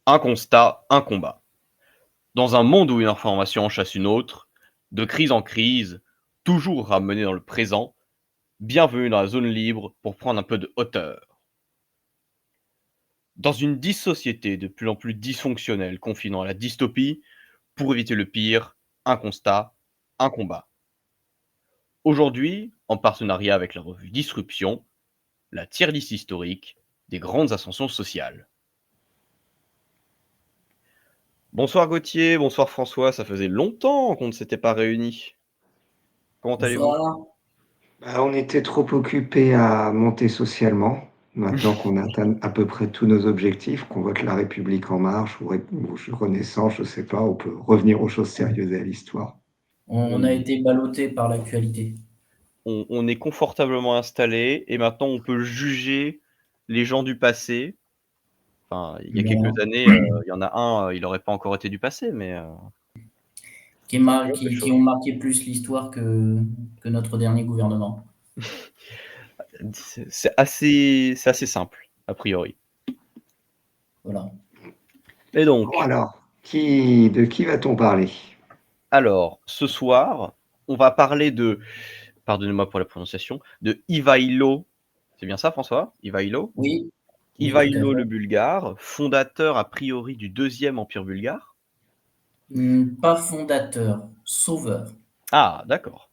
Un constat, un combat. Dans un monde où une information en chasse une autre, de crise en crise, toujours ramené dans le présent, bienvenue dans la zone libre pour prendre un peu de hauteur. Dans une société de plus en plus dysfonctionnelle, confinant à la dystopie, pour éviter le pire, un constat, un combat. Aujourd'hui, en partenariat avec la revue Disruption, la tier list historique des grandes ascensions sociales. Bonsoir Gauthier, bonsoir François, ça faisait longtemps qu'on ne s'était pas réunis. Comment allez-vous? Bonsoir. Bah, on était trop occupés à monter socialement. Maintenant qu'on a atteint à peu près tous nos objectifs, qu'on voit que la République en marche ou Renaissance, je sais pas, on peut revenir aux choses sérieuses et à l'histoire. On a On, été ballotté par l'actualité. on est confortablement installé et maintenant on peut juger les gens du passé. Enfin, il y a quelques Voilà. années, il y en a un, il n'aurait pas encore été du passé, mais autre Qui chose. ont marqué plus l'histoire que notre dernier gouvernement. C'est assez simple, a priori. Voilà. Et Bon donc, alors, de qui va-t-on parler? alors, ce soir, on va parler de, pardonnez-moi pour la prononciation, de Ivaïlo. C'est bien ça, François? Ivaïlo? Oui, oui, tout à Ivaïlo le fait. Bulgare, fondateur a priori du deuxième empire bulgare. Pas fondateur, sauveur. Ah, d'accord.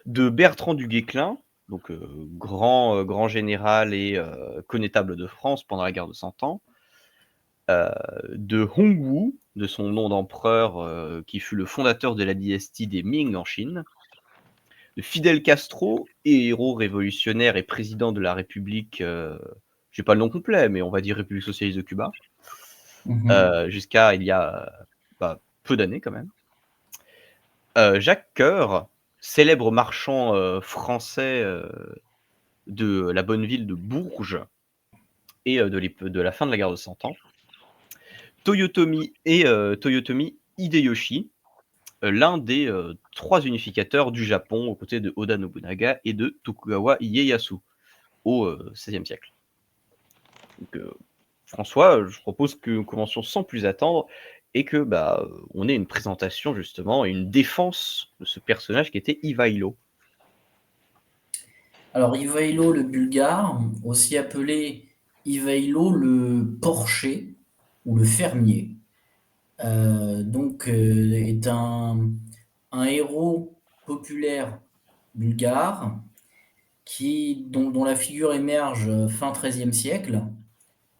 De Bertrand du Guesclin, donc grand général et connétable de France pendant la guerre de Cent Ans. De Hongwu, de son nom d'empereur, qui fut le fondateur de la dynastie des Ming en Chine. De Fidel Castro, héros révolutionnaire et président de la République, j'ai pas le nom complet, mais on va dire République socialiste de Cuba, Mhm. jusqu'à il y a peu d'années quand même. Jacques Coeur, célèbre marchand français de la bonne ville de Bourges et de la fin de la guerre de Cent Ans. Toyotomi Hideyoshi, l'un des 3 unificateurs du Japon aux côtés de Oda Nobunaga et de Tokugawa Ieyasu au XVIe siècle. Donc, François, je propose que nous commencions sans plus attendre et que on ait une présentation justement et une défense de ce personnage qui était Ivaïlo. Alors, Ivaïlo le Bulgare, aussi appelé Ivaïlo le Porcher ou le fermier, est un héros populaire bulgare dont la figure émerge fin XIIIe siècle,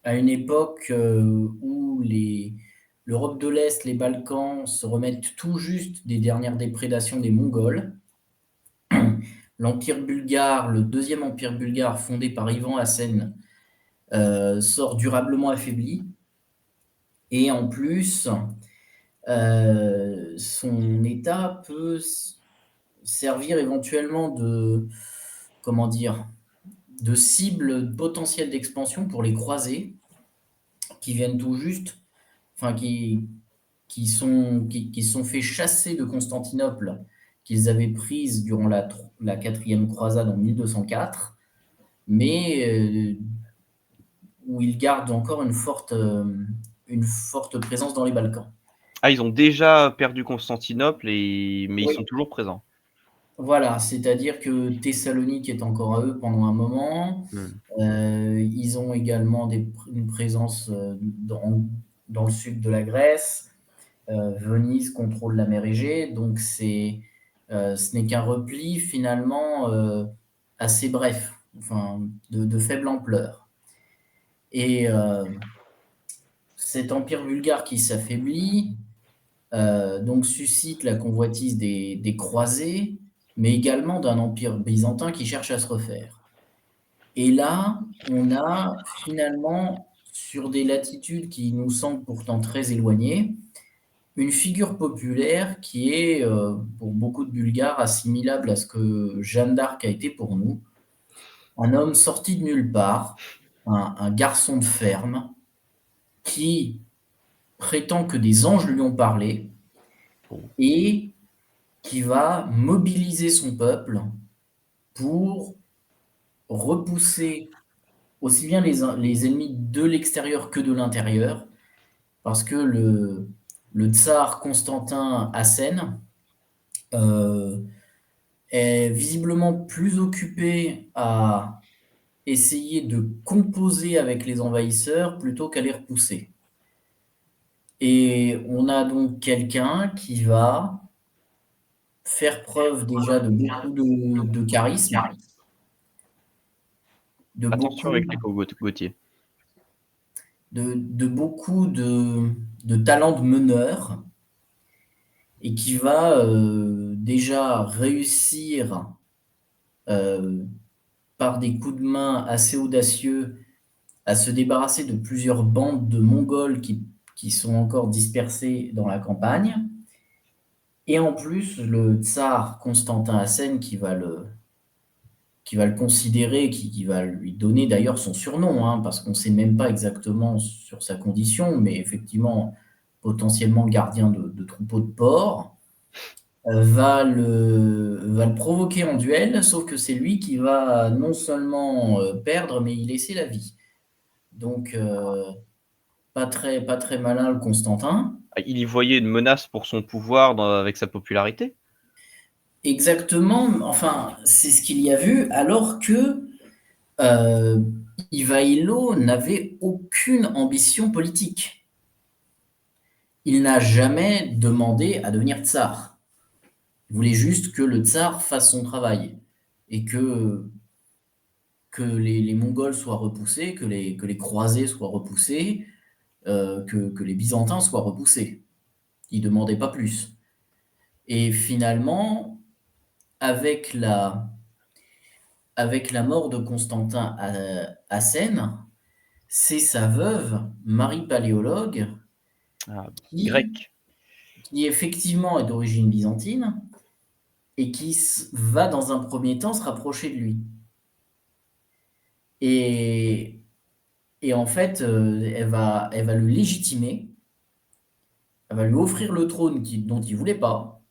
à une époque où l'Europe de l'Est, les Balkans se remettent tout juste des dernières déprédations des Mongols. L'Empire bulgare, le deuxième empire bulgare fondé par Ivan Hassen, sort durablement affaibli. Et en plus, son État peut servir éventuellement comment dire, de cible potentielle d'expansion pour les croisés qui viennent tout juste, enfin qui se sont fait chasser de Constantinople, qu'ils avaient prise durant la quatrième croisade en 1204, mais où ils gardent encore une forte présence dans les Balkans. Ah, ils ont déjà perdu Constantinople mais ils sont Oui. toujours présents. Voilà, c'est-à-dire que Thessalonique est encore à eux pendant un moment. Mmh. Ils ont également une présence dans le sud de la Grèce. Venise contrôle la mer Égée, donc ce n'est qu'un repli finalement assez bref, enfin de faible ampleur. Et cet empire bulgare qui s'affaiblit donc suscite la convoitise des croisés, mais également d'un empire byzantin qui cherche à se refaire. Et là, on a finalement, sur des latitudes qui nous semblent pourtant très éloignées, une figure populaire qui est, pour beaucoup de Bulgares, assimilable à ce que Jeanne d'Arc a été pour nous. Un homme sorti de nulle part, un garçon de ferme, qui prétend que des anges lui ont parlé Oh. et qui va mobiliser son peuple pour repousser aussi bien les ennemis de l'extérieur que de l'intérieur parce que le tsar Constantin Hassen est visiblement plus occupé à essayer de composer avec les envahisseurs plutôt qu'à les repousser. Et on a donc quelqu'un qui va faire preuve déjà de beaucoup de charisme, de Attention beaucoup avec les Gauthier. de beaucoup de talent de meneur et qui va déjà réussir par des coups de main assez audacieux à se débarrasser de plusieurs bandes de Mongols qui sont encore dispersés dans la campagne. Et en plus, le tsar Constantin Hassen qui va le considérer, qui va lui donner d'ailleurs son surnom, hein, parce qu'on ne sait même pas exactement sur sa condition, mais effectivement, potentiellement gardien de troupeaux de porcs, va le provoquer en duel, sauf que c'est lui qui va non seulement perdre, mais y laisser la vie. Donc, pas très malin le Constantin. Il y voyait une menace pour son pouvoir avec sa popularité. Exactement, enfin, c'est ce qu'il y a vu, alors que Ivailo n'avait aucune ambition politique. Il n'a jamais demandé à devenir tsar. Il voulait juste que le tsar fasse son travail et que les Mongols soient repoussés, que les croisés soient repoussés, que les Byzantins soient repoussés. Il ne demandait pas plus. Et finalement, avec avec la mort de Constantin Hassen, c'est sa veuve, Marie Paléologue, qui, Grec. qui effectivement est d'origine byzantine et qui va dans un premier temps se rapprocher de lui. Et, et en fait, elle va le légitimer, elle va lui offrir le trône dont il ne voulait pas.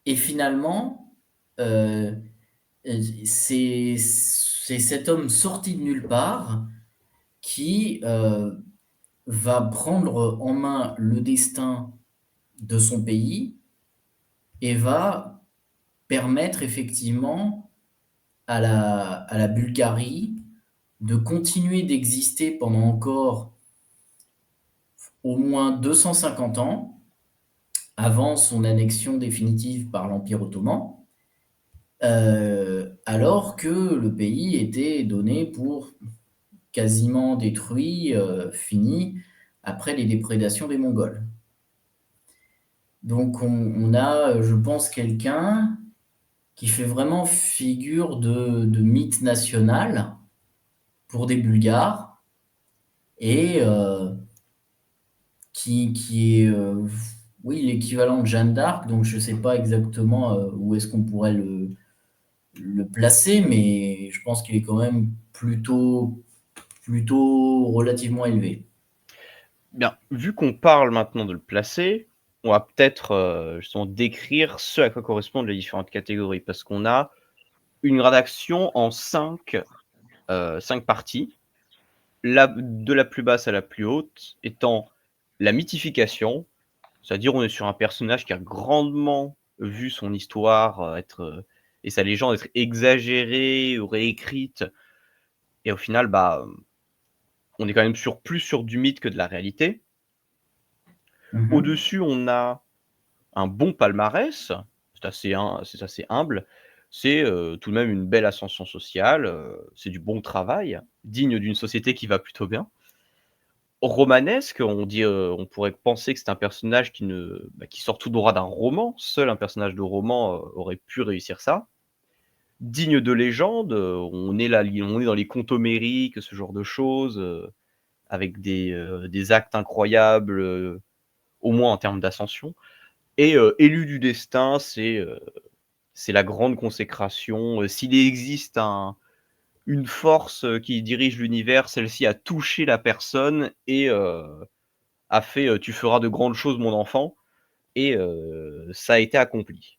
Et finalement, euh, c'est cet homme sorti de nulle part qui va prendre en main le destin de son pays et va permettre effectivement à la Bulgarie de continuer d'exister pendant encore au moins 250 ans avant son annexion définitive par l'Empire ottoman, alors que le pays était donné pour quasiment détruit, fini, après les déprédations des Mongols. Donc on a, je pense, quelqu'un qui fait vraiment figure de mythe national pour des Bulgares et qui est oui, l'équivalent de Jeanne d'Arc, donc je ne sais pas exactement où est-ce qu'on pourrait le placer, mais je pense qu'il est quand même plutôt relativement élevé. Bien, vu qu'on parle maintenant de le placer, on va peut-être justement décrire ce à quoi correspondent les différentes catégories, parce qu'on a une gradation en 5 parties, de la plus basse à la plus haute, étant la mythification, c'est-à-dire on est sur un personnage qui a grandement vu son histoire et sa légende être exagérée ou réécrite, et au final, on est quand même plus sur du mythe que de la réalité. Mhm. Au-dessus, on a un bon palmarès, c'est assez humble, c'est tout de même une belle ascension sociale, c'est du bon travail, digne d'une société qui va plutôt bien. Romanesque, on pourrait penser que c'est un personnage qui sort tout droit d'un roman. Seul un personnage de roman aurait pu réussir ça. Digne de légende, on est dans les contes homériques, ce genre de choses, avec des actes incroyables, au moins en termes d'ascension. Et élu du destin, c'est la grande consécration. S'il existe une force qui dirige l'univers, celle-ci a touché la personne et a fait tu feras de grandes choses, mon enfant, et ça a été accompli.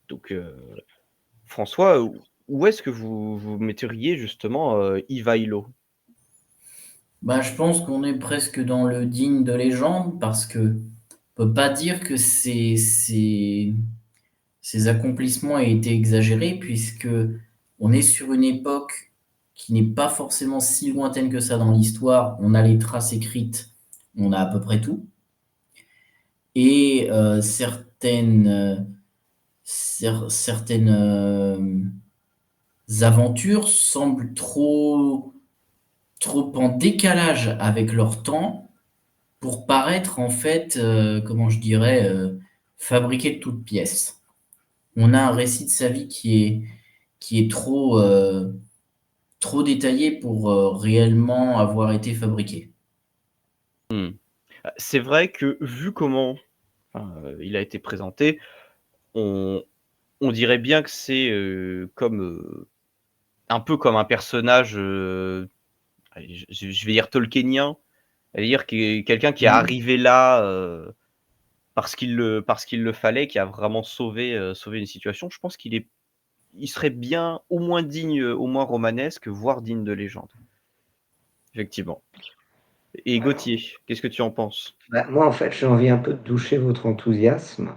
Donc, François, où est-ce que vous metteriez justement Ivailo? Bah, je pense qu'on est presque dans le digne de légende parce que on peut pas dire que ces accomplissements aient été exagérés puisque on est sur une époque qui n'est pas forcément si lointaine que ça dans l'histoire. On a les traces écrites, on a à peu près tout. Et certaines aventures semblent trop en décalage avec leur temps pour paraître en fait, comment je dirais, fabriqué de toutes pièces. On a un récit de sa vie qui est trop détaillé pour réellement avoir été fabriqué. C'est vrai que vu comment il a été présenté, on, on dirait bien que c'est comme un peu comme un personnage, allez, je vais dire tolkienien, c'est-à-dire quelqu'un qui est Mhm. arrivé là parce qu'il le fallait, qui a vraiment sauvé une situation. Je pense il serait bien au moins digne, au moins romanesque, voire digne de légende. Effectivement. Et Alors, Gauthier, qu'est-ce que tu en penses? moi, en fait, j'ai envie un peu de doucher votre enthousiasme,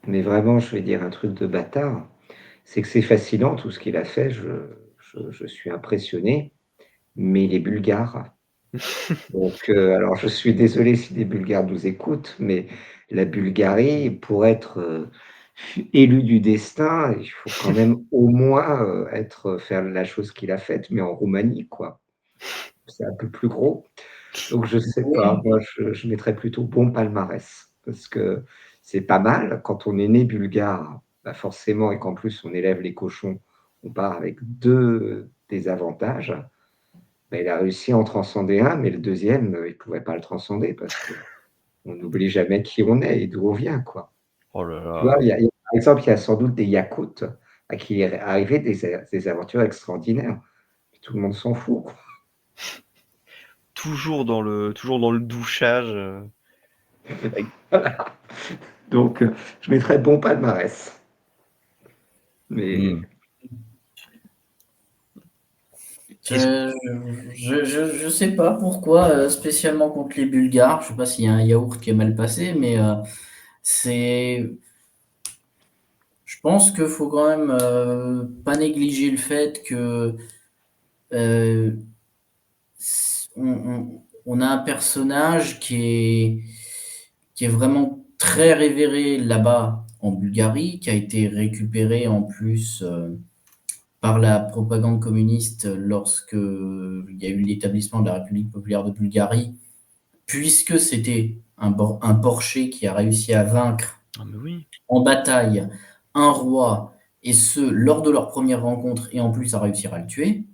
mais vraiment, je vais dire un truc de bâtard. C'est que c'est fascinant tout ce qu'il a fait, je suis impressionné, mais il est bulgare. Donc, alors je suis désolé si des Bulgares nous écoutent, mais la Bulgarie, pour être élu du destin, il faut quand même au moins faire la chose qu'il a faite, mais en Roumanie, quoi. C'est un peu plus gros. Donc, je sais pas, Oui, moi, je mettrais plutôt bon palmarès, parce que c'est pas mal. Quand on est né bulgare, bah forcément, et qu'en plus on élève les cochons, on part avec deux désavantages. Bah, il a réussi à en transcender un, mais le deuxième, il ne pouvait pas le transcender parce qu'on n'oublie jamais qui on est et d'où on vient, quoi. Oh là Tu vois, là, par exemple, il y a sans doute des Yakoutes à qui il est arrivé des aventures extraordinaires. Tout le monde s'en fout, quoi. toujours dans le douchage. Avec- Donc, je mettrais bon palmarès. Mais Hmm. Est-ce je sais pas pourquoi, spécialement contre les Bulgares. Je sais pas s'il y a un yaourt qui est mal passé, mais c'est je pense qu'il faut quand même pas négliger le fait que euh, on a un personnage qui est vraiment très révéré là-bas en Bulgarie, qui a été récupéré en plus par la propagande communiste lorsque il y a eu l'établissement de la République populaire de Bulgarie, puisque c'était un porcher qui a réussi à vaincre Ah mais oui. en bataille un roi, et ce, lors de leur première rencontre, et en plus à réussir à le tuer.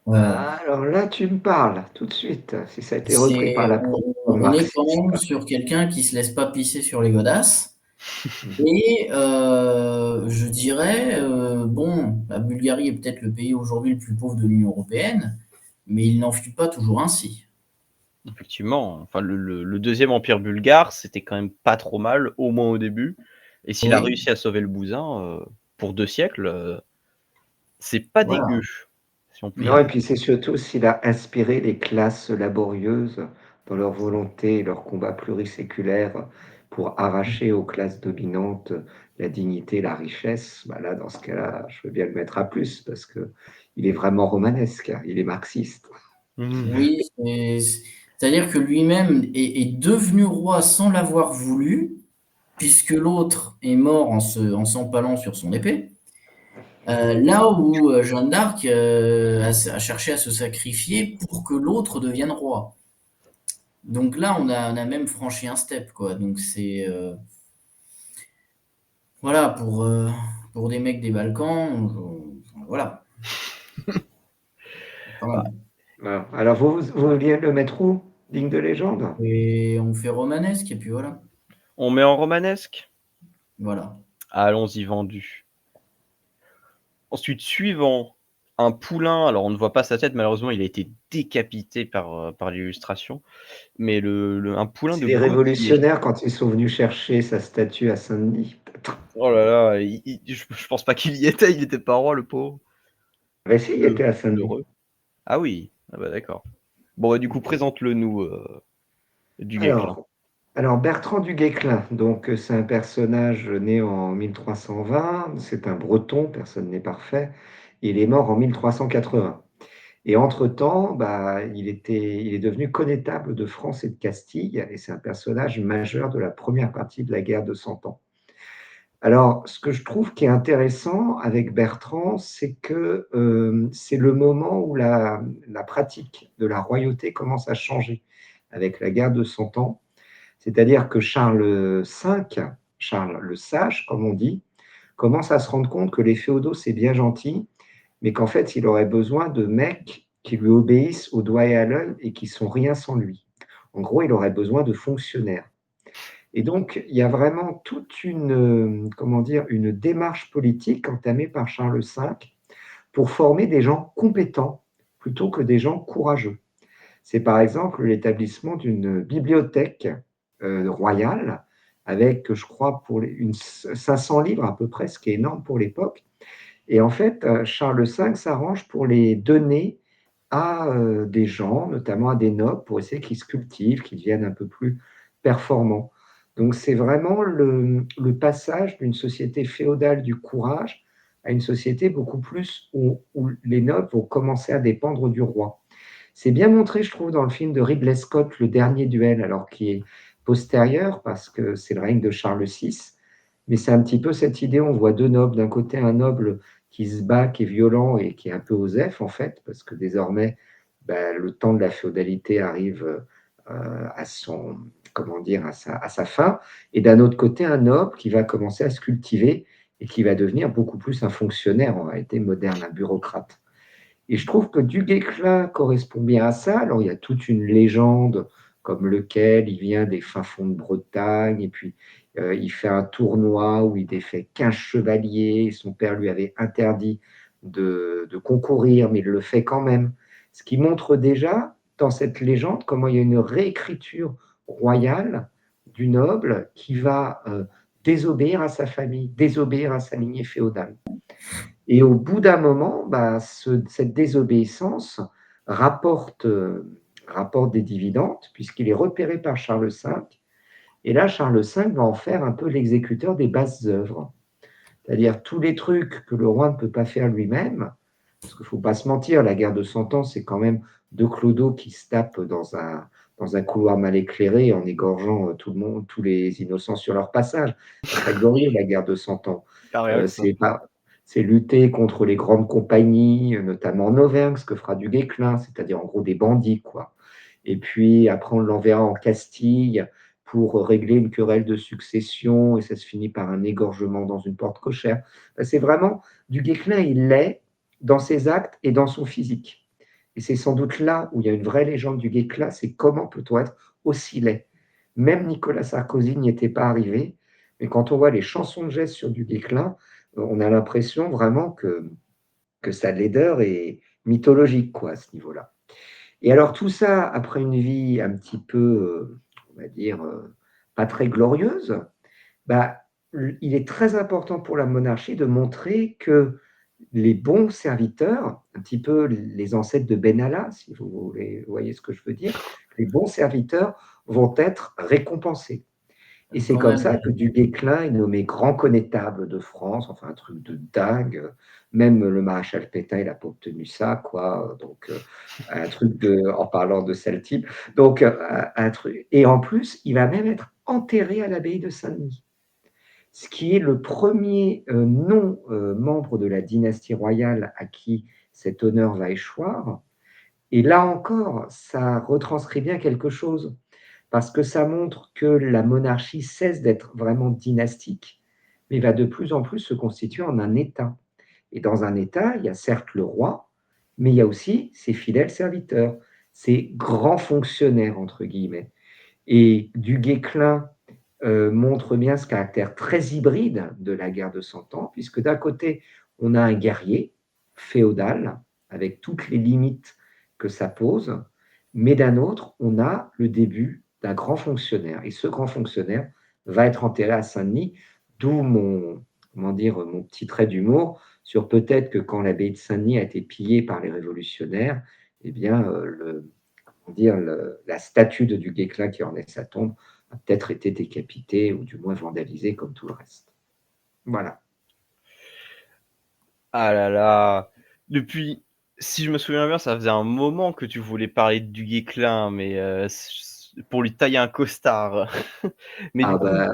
Euh, ah, alors là, tu me parles tout de suite, si ça a été repris par c'est, la propagande on est quand marxiste. même sur quelqu'un qui se laisse pas pisser sur les godasses. Et je dirais, bon, la Bulgarie est peut-être le pays aujourd'hui le plus pauvre de l'Union européenne, mais il n'en fut pas toujours ainsi. Effectivement. Enfin, le deuxième empire bulgare, c'était quand même pas trop mal, au moins au début. Et s'il a Oui, réussi à sauver le bousin pour 2 siècles, c'est pas voilà. dégueu, si on peut Non, et dire. puis c'est surtout s'il a inspiré les classes laborieuses dans leur volonté et leur combat pluriséculaire pour arracher aux classes dominantes la dignité, la richesse. Bah là, dans ce cas-là, je veux bien le mettre à plus parce que il est vraiment romanesque, hein, il est marxiste. Mhm. Oui, c'est-à-dire que lui-même est devenu roi sans l'avoir voulu, puisque l'autre est mort en s'empalant sur son épée. Là où Jeanne d'Arc a cherché à se sacrifier pour que l'autre devienne roi. Donc là, on a même franchi un step, quoi. Donc c'est voilà pour des mecs des Balkans, voilà, quand Ah, même. Voilà. Alors vous vouliez le mettre où? Digne de légende? Et on fait romanesque et puis voilà, on met en romanesque? voilà. Allons-y, vendu. Ensuite, suivant, un poulain. Alors, on ne voit pas sa tête, malheureusement, il a été décapité par l'illustration. Mais un poulain C'est de les Gautier. révolutionnaires quand ils sont venus chercher sa statue à Saint-Denis, peut-être. Oh là là, je pense pas qu'il y était, il était pas roi, le pauvre. Mais si, il Le était à Saint-Denis. Heureux. Ah oui, ah bah d'accord. Bon, du coup, présente-le nous, du Guesclin. Alors Bertrand du Guesclin, donc c'est un personnage né en 1320, c'est un Breton, personne n'est parfait, il est mort en 1380. Et entre-temps, il est devenu connétable de France et de Castille, et c'est un personnage majeur de la première partie de la guerre de Cent Ans. Alors, ce que je trouve qui est intéressant avec Bertrand, c'est que c'est le moment où la pratique de la royauté commence à changer avec la guerre de Cent Ans. C'est-à-dire que Charles V, Charles le Sage, comme on dit, commence à se rendre compte que les féodaux, c'est bien gentil, mais qu'en fait, il aurait besoin de mecs qui lui obéissent au doigt et à l'œil et qui sont rien sans lui. En gros, il aurait besoin de fonctionnaires. Et donc, il y a vraiment toute une, comment dire, une démarche politique entamée par Charles V pour former des gens compétents plutôt que des gens courageux. C'est par exemple l'établissement d'une bibliothèque royale avec, je crois, 500 livres à peu près, ce qui est énorme pour l'époque. Et en fait, Charles V s'arrange pour les donner à des gens, notamment à des nobles, pour essayer qu'ils se cultivent, qu'ils deviennent un peu plus performants. Donc c'est vraiment le passage d'une société féodale du courage à une société beaucoup plus où les nobles vont commencer à dépendre du roi. C'est bien montré, je trouve, dans le film de Ridley Scott, Le Dernier Duel, alors qui est postérieur parce que c'est le règne de Charles VI. Mais c'est un petit peu cette idée, on voit deux nobles. D'un côté, un noble qui se bat, qui est violent et qui est un peu osef, en fait, parce que désormais, le temps de la féodalité arrive à son, comment dire, à sa fin. Et d'un autre côté, un noble qui va commencer à se cultiver et qui va devenir beaucoup plus un fonctionnaire, en réalité moderne, un bureaucrate. Et je trouve que Du Guesclin correspond bien à ça. Alors, il y a toute une légende comme lequel il vient des fins fonds de Bretagne, et puis il fait un tournoi où il défait 15 chevaliers. Son père lui avait interdit de concourir, mais il le fait quand même. Ce qui montre déjà, dans cette légende, comment il y a une réécriture royale du noble qui va désobéir à sa famille, désobéir à sa lignée féodale. Et au bout d'un moment, cette désobéissance rapporte, rapporte des dividendes, puisqu'il est repéré par Charles V. Et là, Charles V va en faire un peu l'exécuteur des basses œuvres. C'est-à-dire tous les trucs que le roi ne peut pas faire lui-même, parce qu'il ne faut pas se mentir, la guerre de Cent Ans, c'est quand même deux clodos qui se tapent dans un couloir mal éclairé en égorgeant tout le monde, tous les innocents sur leur passage. C'est très glorieux, la guerre de Cent Ans. C'est lutter contre les grandes compagnies, notamment en Auvergne, ce que fera Du Guesclin, c'est-à-dire en gros des bandits, quoi. Et puis après, on l'enverra en Castille pour régler une querelle de succession, et ça se finit par un égorgement dans une porte cochère. C'est vraiment, Du Guesclin, il l'est dans ses actes et dans son physique. Et c'est sans doute là où il y a une vraie légende du Guesclin, c'est comment peut-on être aussi laid. Même Nicolas Sarkozy n'y était pas arrivé, mais quand on voit les chansons de gestes sur Du Guesclin, on a l'impression vraiment que sa laideur est mythologique, quoi, à ce niveau-là. Et alors tout ça, après une vie un petit peu, on va dire, pas très glorieuse, bah, il est très important pour la monarchie de montrer que les bons serviteurs, un petit peu les ancêtres de Benalla, si vous voyez ce que je veux dire, les bons serviteurs vont être récompensés. Et c'est comme ça que Du Guesclin est nommé grand connétable de France, enfin un truc de dingue. Même le maréchal Pétain, il n'a pas obtenu ça, quoi. Donc, un truc en parlant de celle type. Donc, un truc. Et en plus, il va même être enterré à l'abbaye de Saint-Denis, ce qui est le premier non-membre de la dynastie royale à qui cet honneur va échoir. Et là encore, ça retranscrit bien quelque chose parce que ça montre que la monarchie cesse d'être vraiment dynastique, mais va de plus en plus se constituer en un État. Et dans un État, il y a certes le roi, mais il y a aussi ses fidèles serviteurs, ses grands fonctionnaires, entre guillemets. Et Du Guesclin montre bien ce caractère très hybride de la guerre de Cent Ans, puisque d'un côté, on a un guerrier féodal, avec toutes les limites que ça pose, mais d'un autre, on a le début d'un grand fonctionnaire. Et ce grand fonctionnaire va être enterré à Saint-Denis, d'où mon petit trait d'humour sur peut-être que quand l'abbaye de Saint-Denis a été pillée par les révolutionnaires, eh bien, dire, la statue de du Guesclin qui ornait sa tombe a peut-être été décapitée ou du moins vandalisée comme tout le reste. Voilà. Ah là là. Depuis, si je me souviens bien, ça faisait un moment que tu voulais parler du Guesclin, mais pour lui tailler un costard. Mais du Ah coup, bah,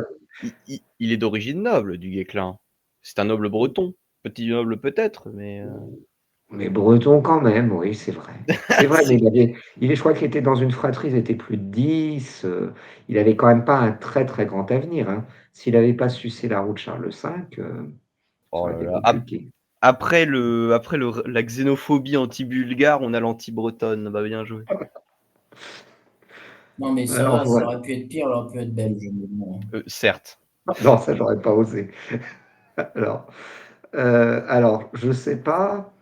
il est d'origine noble, du Guesclin. C'est un noble breton. Petit noble peut-être, mais mais breton quand même, oui, c'est vrai. C'est vrai, mais c'est je crois qu'il était dans une fratrie, ils étaient plus de 10, il avait quand même pas un très, très grand avenir, hein. S'il avait pas sucé la roue de Charles V, ça oh aurait là été là. compliqué. Après la xénophobie anti-bulgare, on a l'anti-bretonne. Bah, bien joué. Non, mais ça Alors va, ça voilà. aurait pu être pire, il aurait pu être belge, mais bon. Certes. Non, ça j'aurais pas osé. Alors, je sais pas,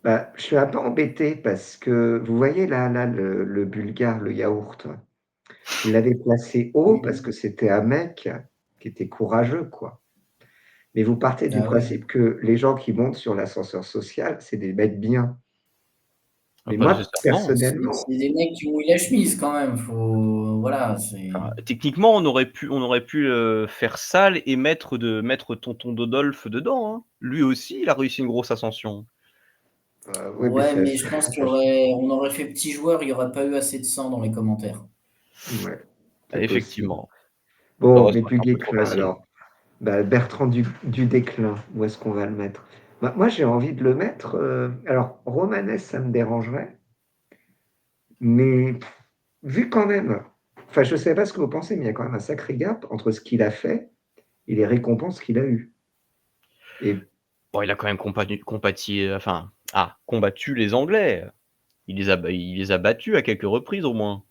bah, je suis un peu embêté parce que vous voyez là le bulgare, le yaourt, je l'avais placé haut parce Mmh. que c'était un mec qui était courageux, quoi. Mais vous partez du Ah ouais. principe que les gens qui montent sur l'ascenseur social, c'est des mecs bien. Ah, Mais pas moi, nécessairement. C'est personnellement, des mecs qui mouillent la chemise quand même, faut voilà, c'est Enfin, techniquement, on aurait pu faire salle et mettre tonton Dodolphe dedans, hein. Lui aussi, il a réussi une grosse ascension. oui, mais ouais, mais je pense on aurait fait petit joueur, il y aurait pas eu assez de sang dans les commentaires. ouais, c'est possible. Effectivement. Bon, Non, ça mais aurait été du un peu trop Guesclin facile. alors. Bah, Bertrand du Déclin, où est-ce qu'on va le mettre? Bah, moi, j'ai envie de le mettre, alors romanesque, ça me dérangerait, mais vu quand même, enfin, je ne sais pas ce que vous pensez, mais il y a quand même un sacré gap entre ce qu'il a fait et les récompenses qu'il a eues. Et Bon, il a quand même combattu les Anglais. Il les a battus à quelques reprises au moins.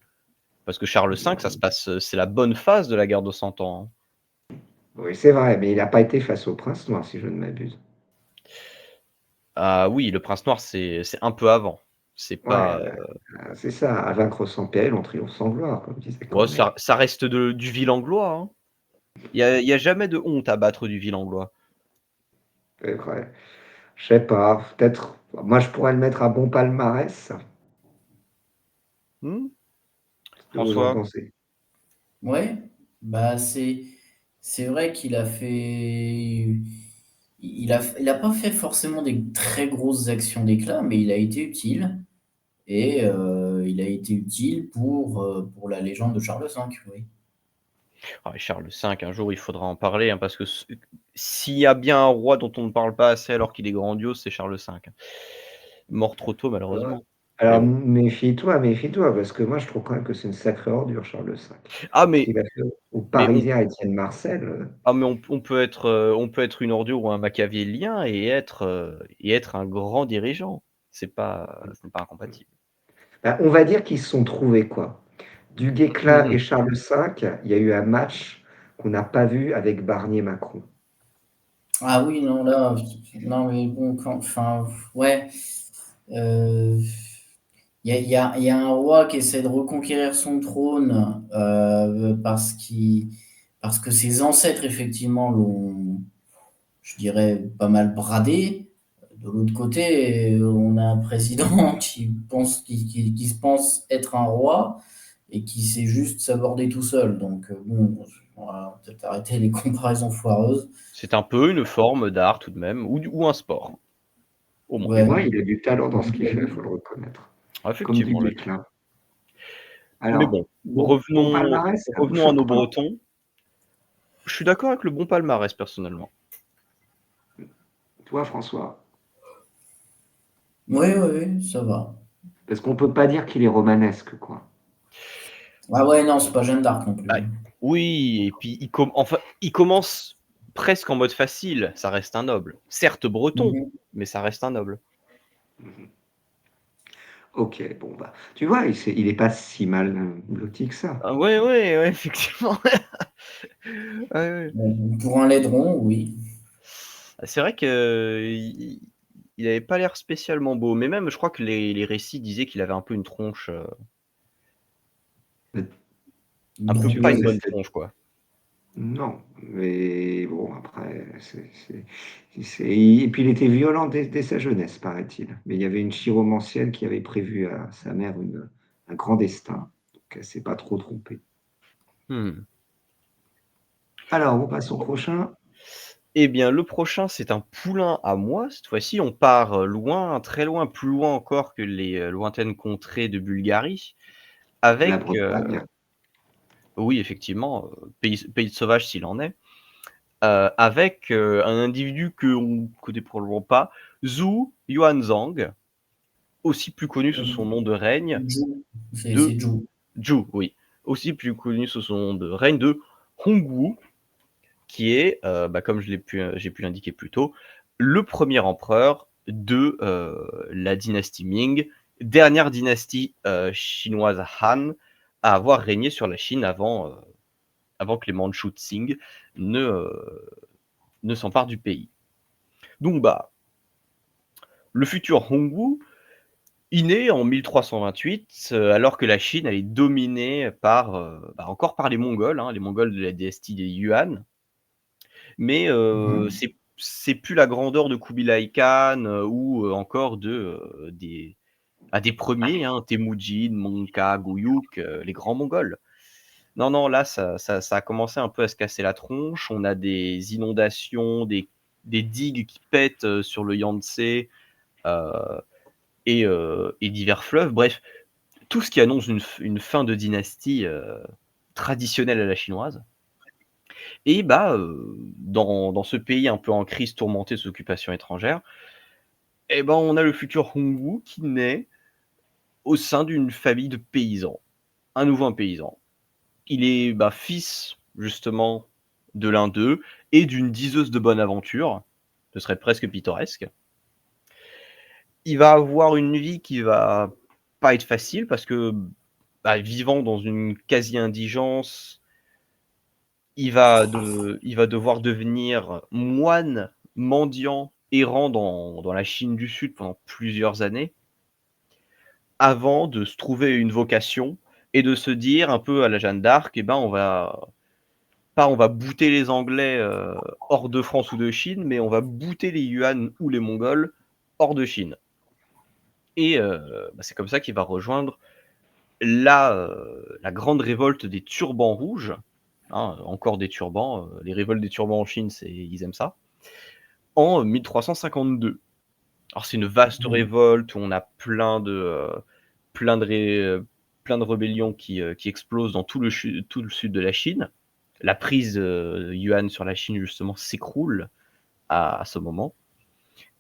Parce que Charles V, ça se passe, c'est la bonne phase de la guerre de Cent Ans, hein. oui, c'est vrai, mais il n'a pas été face au prince noir, si je ne m'abuse. Ah oui, le Prince Noir, c'est un peu avant. C'est Ouais, pas, c'est ça, à vaincre sans péril, on triomphe sans gloire, comme disait bon, Corneille. ça reste du Villanglois, hein. Il y a jamais de honte à battre du Villanglois. C'est vrai. Je sais pas, peut-être, moi, je pourrais le mettre à bon palmarès. Mmh? Qu'est-ce que vous en François? pensez? Ouais, bah, c'est vrai qu'il a fait il a pas fait forcément des très grosses actions d'éclat, mais il a été utile et il a été utile pour la légende de Charles V, oui. Ah, Charles V, un jour, il faudra en parler, hein, parce que s'il y a bien un roi dont on ne parle pas assez alors qu'il est grandiose, c'est Charles V, hein. Mort trop tôt Ouais. malheureusement. Mais Alors bon. méfie-toi, méfie-toi, parce que moi je trouve quand même que c'est une sacrée ordure, Charles V. Ah Ce mais qu'il a fait aux mais on Parisiens, Étienne Marcel, on peut être une ordure ou un machiavélien et être un grand dirigeant. Ce n'est pas incompatible. bah, on va dire qu'ils se sont trouvés quoi. Du Guesclin et Mmh. Charles V, il y a eu un match qu'on n'a pas vu avec Barnier-Macron. Ah oui, non, là, non, mais bon, enfin, ouais, euh, il y a un roi qui essaie de reconquérir son trône parce que ses ancêtres, effectivement, l'ont, je dirais, pas mal bradé. De l'autre côté, on a un président qui se pense être un roi et qui sait juste s'aborder tout seul. Donc, bon, on va peut-être arrêter les comparaisons foireuses. C'est un peu une forme d'art tout de même ou un sport, au moins. Du Ouais. moins, il a du talent dans ce qu'il fait, il faut le reconnaître. Ah, Comme du effectivement, là. Guesclin. Mais Alors, bon, bon revenons palmarès, ça vous revenons à nos choque pas? Bretons. Je suis d'accord avec le bon palmarès personnellement. Toi, François? Oui, oui, oui, ça va. Parce qu'on peut pas dire qu'il est romanesque, quoi. Ah ouais, non, c'est pas Jeanne d'Arc non plus, Bah, hein. oui, et puis il commence presque en mode facile, ça reste un noble. Certes breton, Mhm. mais ça reste un noble. Mmh. OK, bon, bah, tu vois, il est pas si mal, loti que ça. Ah ouais, ouais, ouais, effectivement. Ouais, ouais. Bon, pour un laideron, oui. Ah, c'est vrai qu'il avait pas l'air spécialement beau, mais même je crois que les récits disaient qu'il avait un peu une tronche, un peu Tu pas vois, une Droopy. bonne c'est tronche, quoi. non, mais bon, après, et puis il était violent dès sa jeunesse, paraît-il. Mais il y avait une chiromancienne qui avait prévu à sa mère un grand destin. Donc elle s'est pas trop trompée. Mmh. Alors, on passe au prochain. Eh bien, le prochain, c'est un poulain à moi. Cette fois-ci, on part, loin, très loin, plus loin encore que les, lointaines contrées de Bulgarie La avec, Bretagne. oui, effectivement, pays de sauvage s'il en est, avec, un individu qu'on ne connaît probablement pas, Zhu Yuanzhang, aussi plus connu sous son nom de règne Zhou. de C'est Zhou. Zhu, oui, aussi plus connu sous son nom de règne de Hongwu, qui est, comme j'ai pu l'indiquer plus tôt, le premier empereur de, la dynastie Ming, dernière dynastie, chinoise Han à avoir régné sur la Chine avant que les Mandchous Tsing ne s'emparent du pays. Donc le futur Hongwu, il naît en 1328, alors que la Chine, elle est dominée par, encore par les Mongols, hein, les Mongols de la dynastie des Yuan. Mais Mhm. c'est plus la grandeur de Kubilai Khan, ou encore des premiers, hein, Temujin, Mongka, Guyuk, les grands Mongols. Non, non, là, ça a commencé un peu à se casser la tronche. On a des inondations, des digues qui pètent, sur le Yangtze, heu et divers fleuves. Bref, tout ce qui annonce une fin de dynastie, traditionnelle à la chinoise. Et dans ce pays un peu en crise tourmenté sous occupation étrangère, on a le futur Hongwu qui naît au sein d'une famille de paysans, un paysan. Il est, fils justement de l'un d'eux et d'une diseuse de bonne aventure, ce serait presque pittoresque. Il va avoir une vie qui va pas être facile parce que, vivant dans une quasi-indigence, il va devoir devenir moine mendiant errant dans la Chine du Sud pendant plusieurs années, avant de se trouver une vocation et de se dire un peu à la Jeanne d'Arc: on va bouter les Anglais, hors de France ou de Chine, mais on va bouter les Yuan ou les Mongols hors de Chine. Et c'est comme ça qu'il va rejoindre la grande révolte des turbans rouges, hein, encore des turbans, les révoltes des turbans en Chine, ils aiment ça, en 1352. Alors c'est une vaste Mhm. révolte où on a plein de ré plein de rébellions qui explosent dans tout le sud de la Chine. La prise, Yuan sur la Chine justement s'écroule à ce moment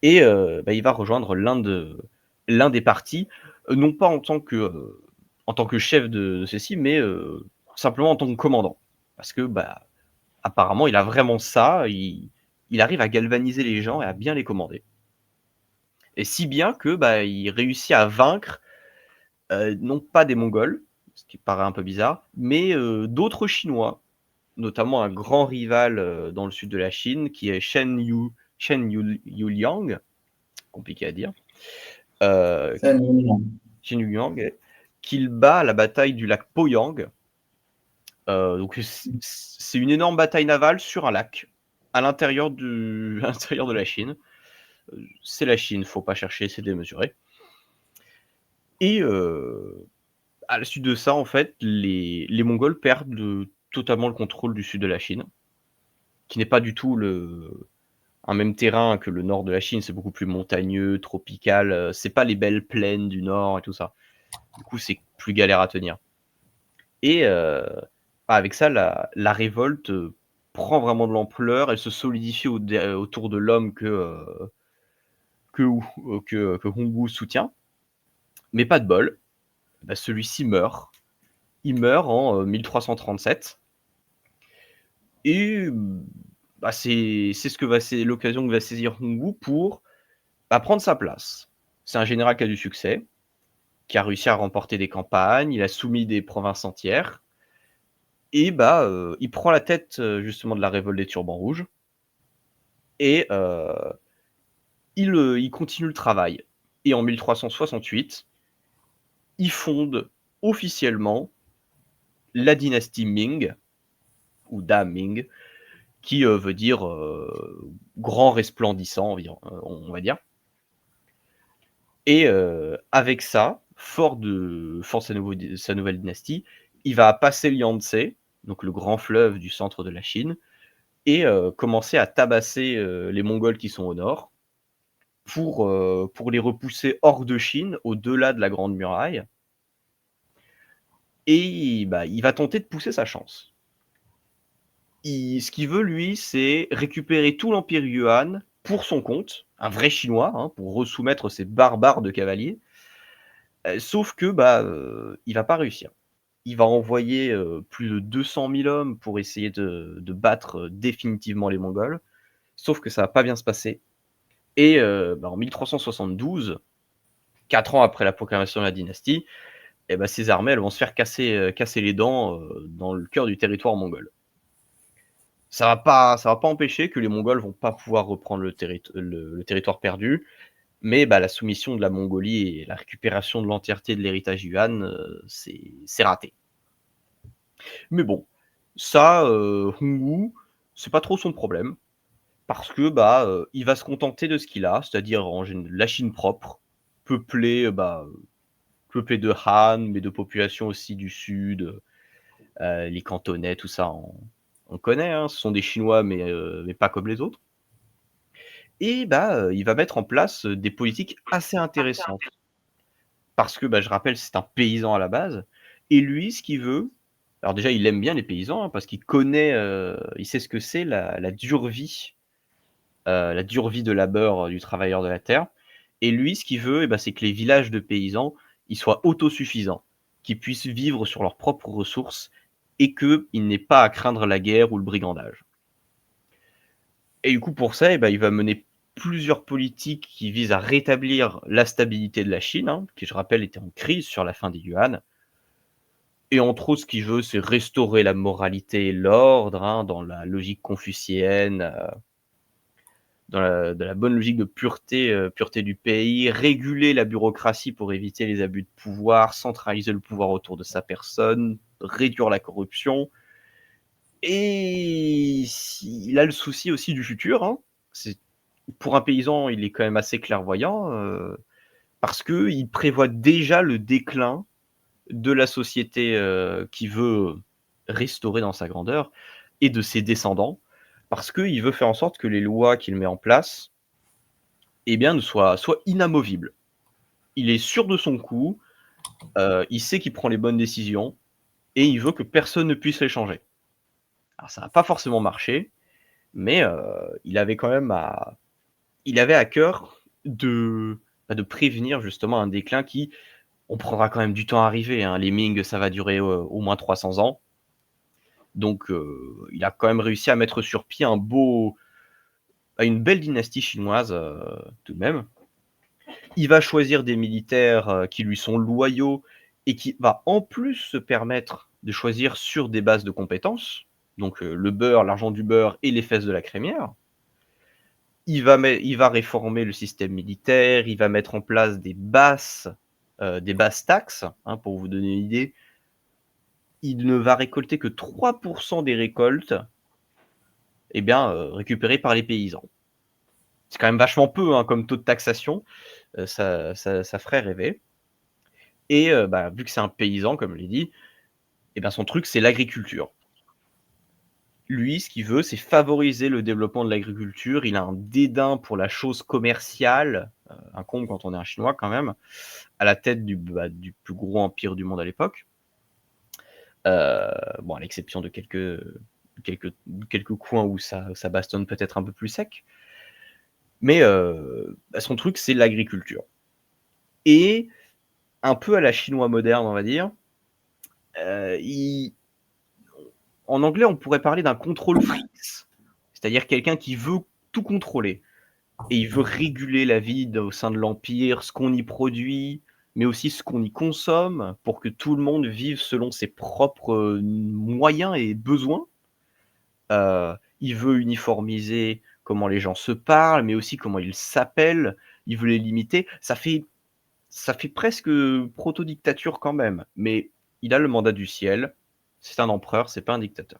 et il va rejoindre l'un des partis, non pas en tant que chef de ceux-ci, mais simplement en tant que commandant. Parce que, apparemment, il a vraiment ça, il arrive à galvaniser les gens et à bien les commander. Et si bien que, il réussit à vaincre, non pas des Mongols, ce qui paraît un peu bizarre, mais d'autres Chinois, notamment un grand rival, dans le sud de la Chine qui est Shen Yuliang, compliqué à dire, Ça, non. Shen Yuliang, qu'il bat à la bataille du lac Poyang. Donc c'est une énorme bataille navale sur un lac, à l'intérieur à l'intérieur de la Chine. C'est la Chine, faut pas chercher, c'est démesuré. Et à la suite de ça, en fait, les Mongols perdent totalement le contrôle du sud de la Chine, qui n'est pas du tout un même terrain que le nord de la Chine. C'est beaucoup plus montagneux, tropical, c'est pas les belles plaines du nord et tout ça. Du coup, c'est plus galère à tenir. Et avec ça, la révolte, prend vraiment de l'ampleur. Elle se solidifie autour de l'homme que Hongwu soutient. Mais pas de bol, celui-ci meurt. Il meurt en 1337 et c'est l'occasion que va saisir Hongwu pour, prendre sa place. C'est un général qui a du succès, qui a réussi à remporter des campagnes, il a soumis des provinces entières et il prend la tête, justement de la révolte des Turbans rouges et il continue le travail et en 1368, il fonde officiellement la dynastie Ming ou Da Ming qui, veut dire, grand resplendissant environ, on va dire et avec ça, fort de sa nouvelle dynastie, il va passer le Yangtze, donc le grand fleuve du centre de la Chine, et commencer à tabasser les Mongols qui sont au nord pour les repousser hors de Chine, au-delà de la Grande Muraille. Et bah, il va tenter de pousser sa chance. Ce qu'il veut, lui, c'est récupérer tout l'Empire Yuan pour son compte, un vrai Chinois, hein, pour resoumettre ces barbares de cavaliers. Sauf que bah, il va pas réussir. Il va envoyer plus de 200 000 hommes pour essayer de battre définitivement les Mongols. Sauf que ça va pas bien se passer. Et bah, en 1372, 4 ans après la proclamation de la dynastie, et bah, ces armées elles vont se faire casser les dents dans le cœur du territoire mongol. Ça va pas empêcher que les Mongols vont pas pouvoir reprendre le territoire perdu, mais bah, la soumission de la Mongolie et la récupération de l'entièreté de l'héritage yuan, c'est raté. Mais bon, ça, Hongwu, c'est pas trop son problème parce que, bah, il va se contenter de ce qu'il a, c'est-à-dire la Chine propre, peuplée, peuplée de Han, mais de populations aussi du sud, les Cantonais, tout ça, on connaît, hein, ce sont des Chinois, mais pas comme les autres. Et bah, il va mettre en place, des politiques assez intéressantes. Parce que, bah, je rappelle, c'est un paysan à la base et lui, ce qu'il veut alors déjà, il aime bien les paysans, hein, parce qu'il connaît, il sait ce que c'est la dure vie de labeur, du travailleur de la terre et lui, ce qu'il veut et bah, c'est que les villages de paysans, ils soient autosuffisants, qu'ils puissent vivre sur leurs propres ressources et qu'ils n'aient pas à craindre la guerre ou le brigandage. Et du coup, pour ça, il va mener plusieurs politiques qui visent à rétablir la stabilité de la Chine, hein, qui, je rappelle, était en crise sur la fin des Yuan. Et entre autres, ce qu'il veut, c'est restaurer la moralité et l'ordre, hein, dans la logique confucéenne, dans la bonne logique de pureté du pays, réguler la bureaucratie pour éviter les abus de pouvoir, centraliser le pouvoir autour de sa personne, réduire la corruption. Et il a le souci aussi du futur, hein. Pour un paysan, il est quand même assez clairvoyant, parce qu'il prévoit déjà le déclin de la société qu'il veut restaurer dans sa grandeur et de ses descendants, parce qu'il veut faire en sorte que les lois qu'il met en place eh bien, soient inamovibles. Il est sûr de son coup, il sait qu'il prend les bonnes décisions et il veut que personne ne puisse les changer. Alors ça n'a pas forcément marché, mais il avait à cœur de prévenir justement un déclin qui, on prendra quand même du temps à arriver, hein. Les Ming, ça va durer au moins 300 ans. Donc, il a quand même réussi à mettre sur pied une belle dynastie chinoise tout de même. Il va choisir des militaires qui lui sont loyaux et qui va en plus se permettre de choisir sur des bases de compétences. Donc, le beurre, l'argent du beurre et les fesses de la crémière. Il va réformer le système militaire, il va mettre en place des basses taxes, hein, pour vous donner une idée. Il ne va récolter que 3% des récoltes récupérées par les paysans. C'est quand même vachement peu, hein, comme taux de taxation, ça ferait rêver et bah, vu que c'est un paysan, comme je l'ai dit, son truc, c'est l'agriculture. Lui, ce qu'il veut, c'est favoriser le développement de l'agriculture. Il a un dédain pour la chose commerciale, un comble quand on est un Chinois quand même, à la tête du plus gros empire du monde à l'époque. Bon, à l'exception de quelques coins où ça bastonne peut-être un peu plus sec. Mais son truc, c'est l'agriculture. Et un peu à la chinois moderne, on va dire, en anglais, on pourrait parler d'un contrôle freak, c'est-à-dire quelqu'un qui veut tout contrôler et il veut réguler la vie au sein de l'empire, ce qu'on y produit, mais aussi ce qu'on y consomme pour que tout le monde vive selon ses propres moyens et besoins. Il veut uniformiser comment les gens se parlent, mais aussi comment ils s'appellent. Il veut les limiter. Ça fait presque proto-dictature quand même, mais il a le mandat du ciel. C'est un empereur, c'est pas un dictateur.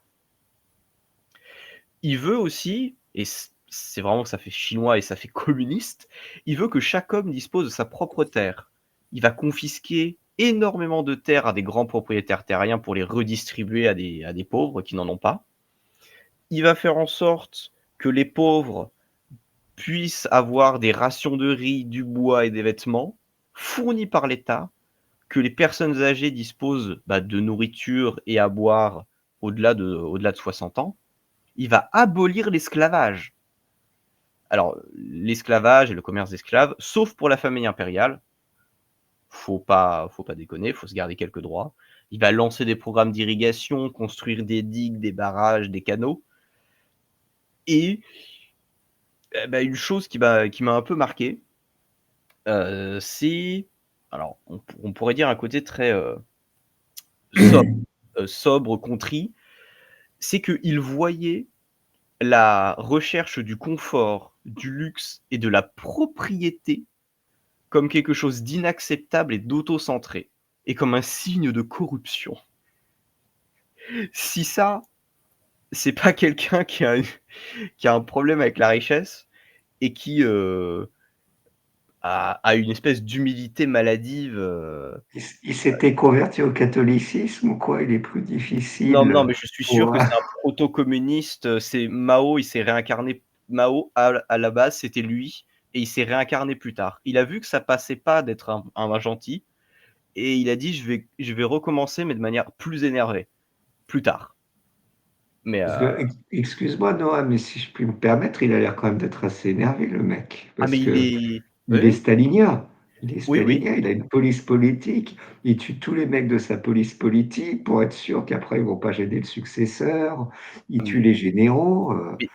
Il veut aussi, et c'est vraiment que ça fait chinois et ça fait communiste, il veut que chaque homme dispose de sa propre terre il va confisquer énormément de terres à des grands propriétaires terriens pour les redistribuer à des pauvres qui n'en ont pas. Il va faire en sorte que les pauvres puissent avoir des rations de riz, du bois et des vêtements fournis par l'État, que les personnes âgées disposent de nourriture et à boire au-delà de 60 ans. Il va abolir l'esclavage. Alors, l'esclavage et le commerce d'esclaves, sauf pour la famille impériale, faut pas déconner, faut se garder quelques droits. Il va lancer des programmes d'irrigation, construire des digues, des barrages, des canaux. Et une chose qui m'a un peu marqué, c'est, alors on pourrait dire un côté très sobre, sobre, contrit, c'est qu'il voyait la recherche du confort, du luxe et de la propriété comme quelque chose d'inacceptable et d'autocentré, et comme un signe de corruption. Si ça, c'est pas quelqu'un qui a un problème avec la richesse et qui a une espèce d'humilité maladive. Il s'était converti au catholicisme ou quoi? Il est plus Non, difficile non, mais je suis sûr pour... que c'est un proto-communiste. C'est Mao, il s'est réincarné. Mao, à la base, c'était lui, et il s'est réincarné plus tard. Il a vu que ça passait pas d'être un gentil, et il a dit je vais recommencer, mais de manière plus énervée, plus tard. Mais Parce que, excuse-moi Noah, mais si je puis me permettre, il a l'air quand même d'être assez énervé, le mec. ah, Parce mais il que est. il est Oui, stalinien. Il est oui, oui. stalinien, il a une police politique. Il tue tous les mecs de sa police politique pour être sûr qu'après ils vont pas gêner le successeur. Il tue Mais, les généraux. mais-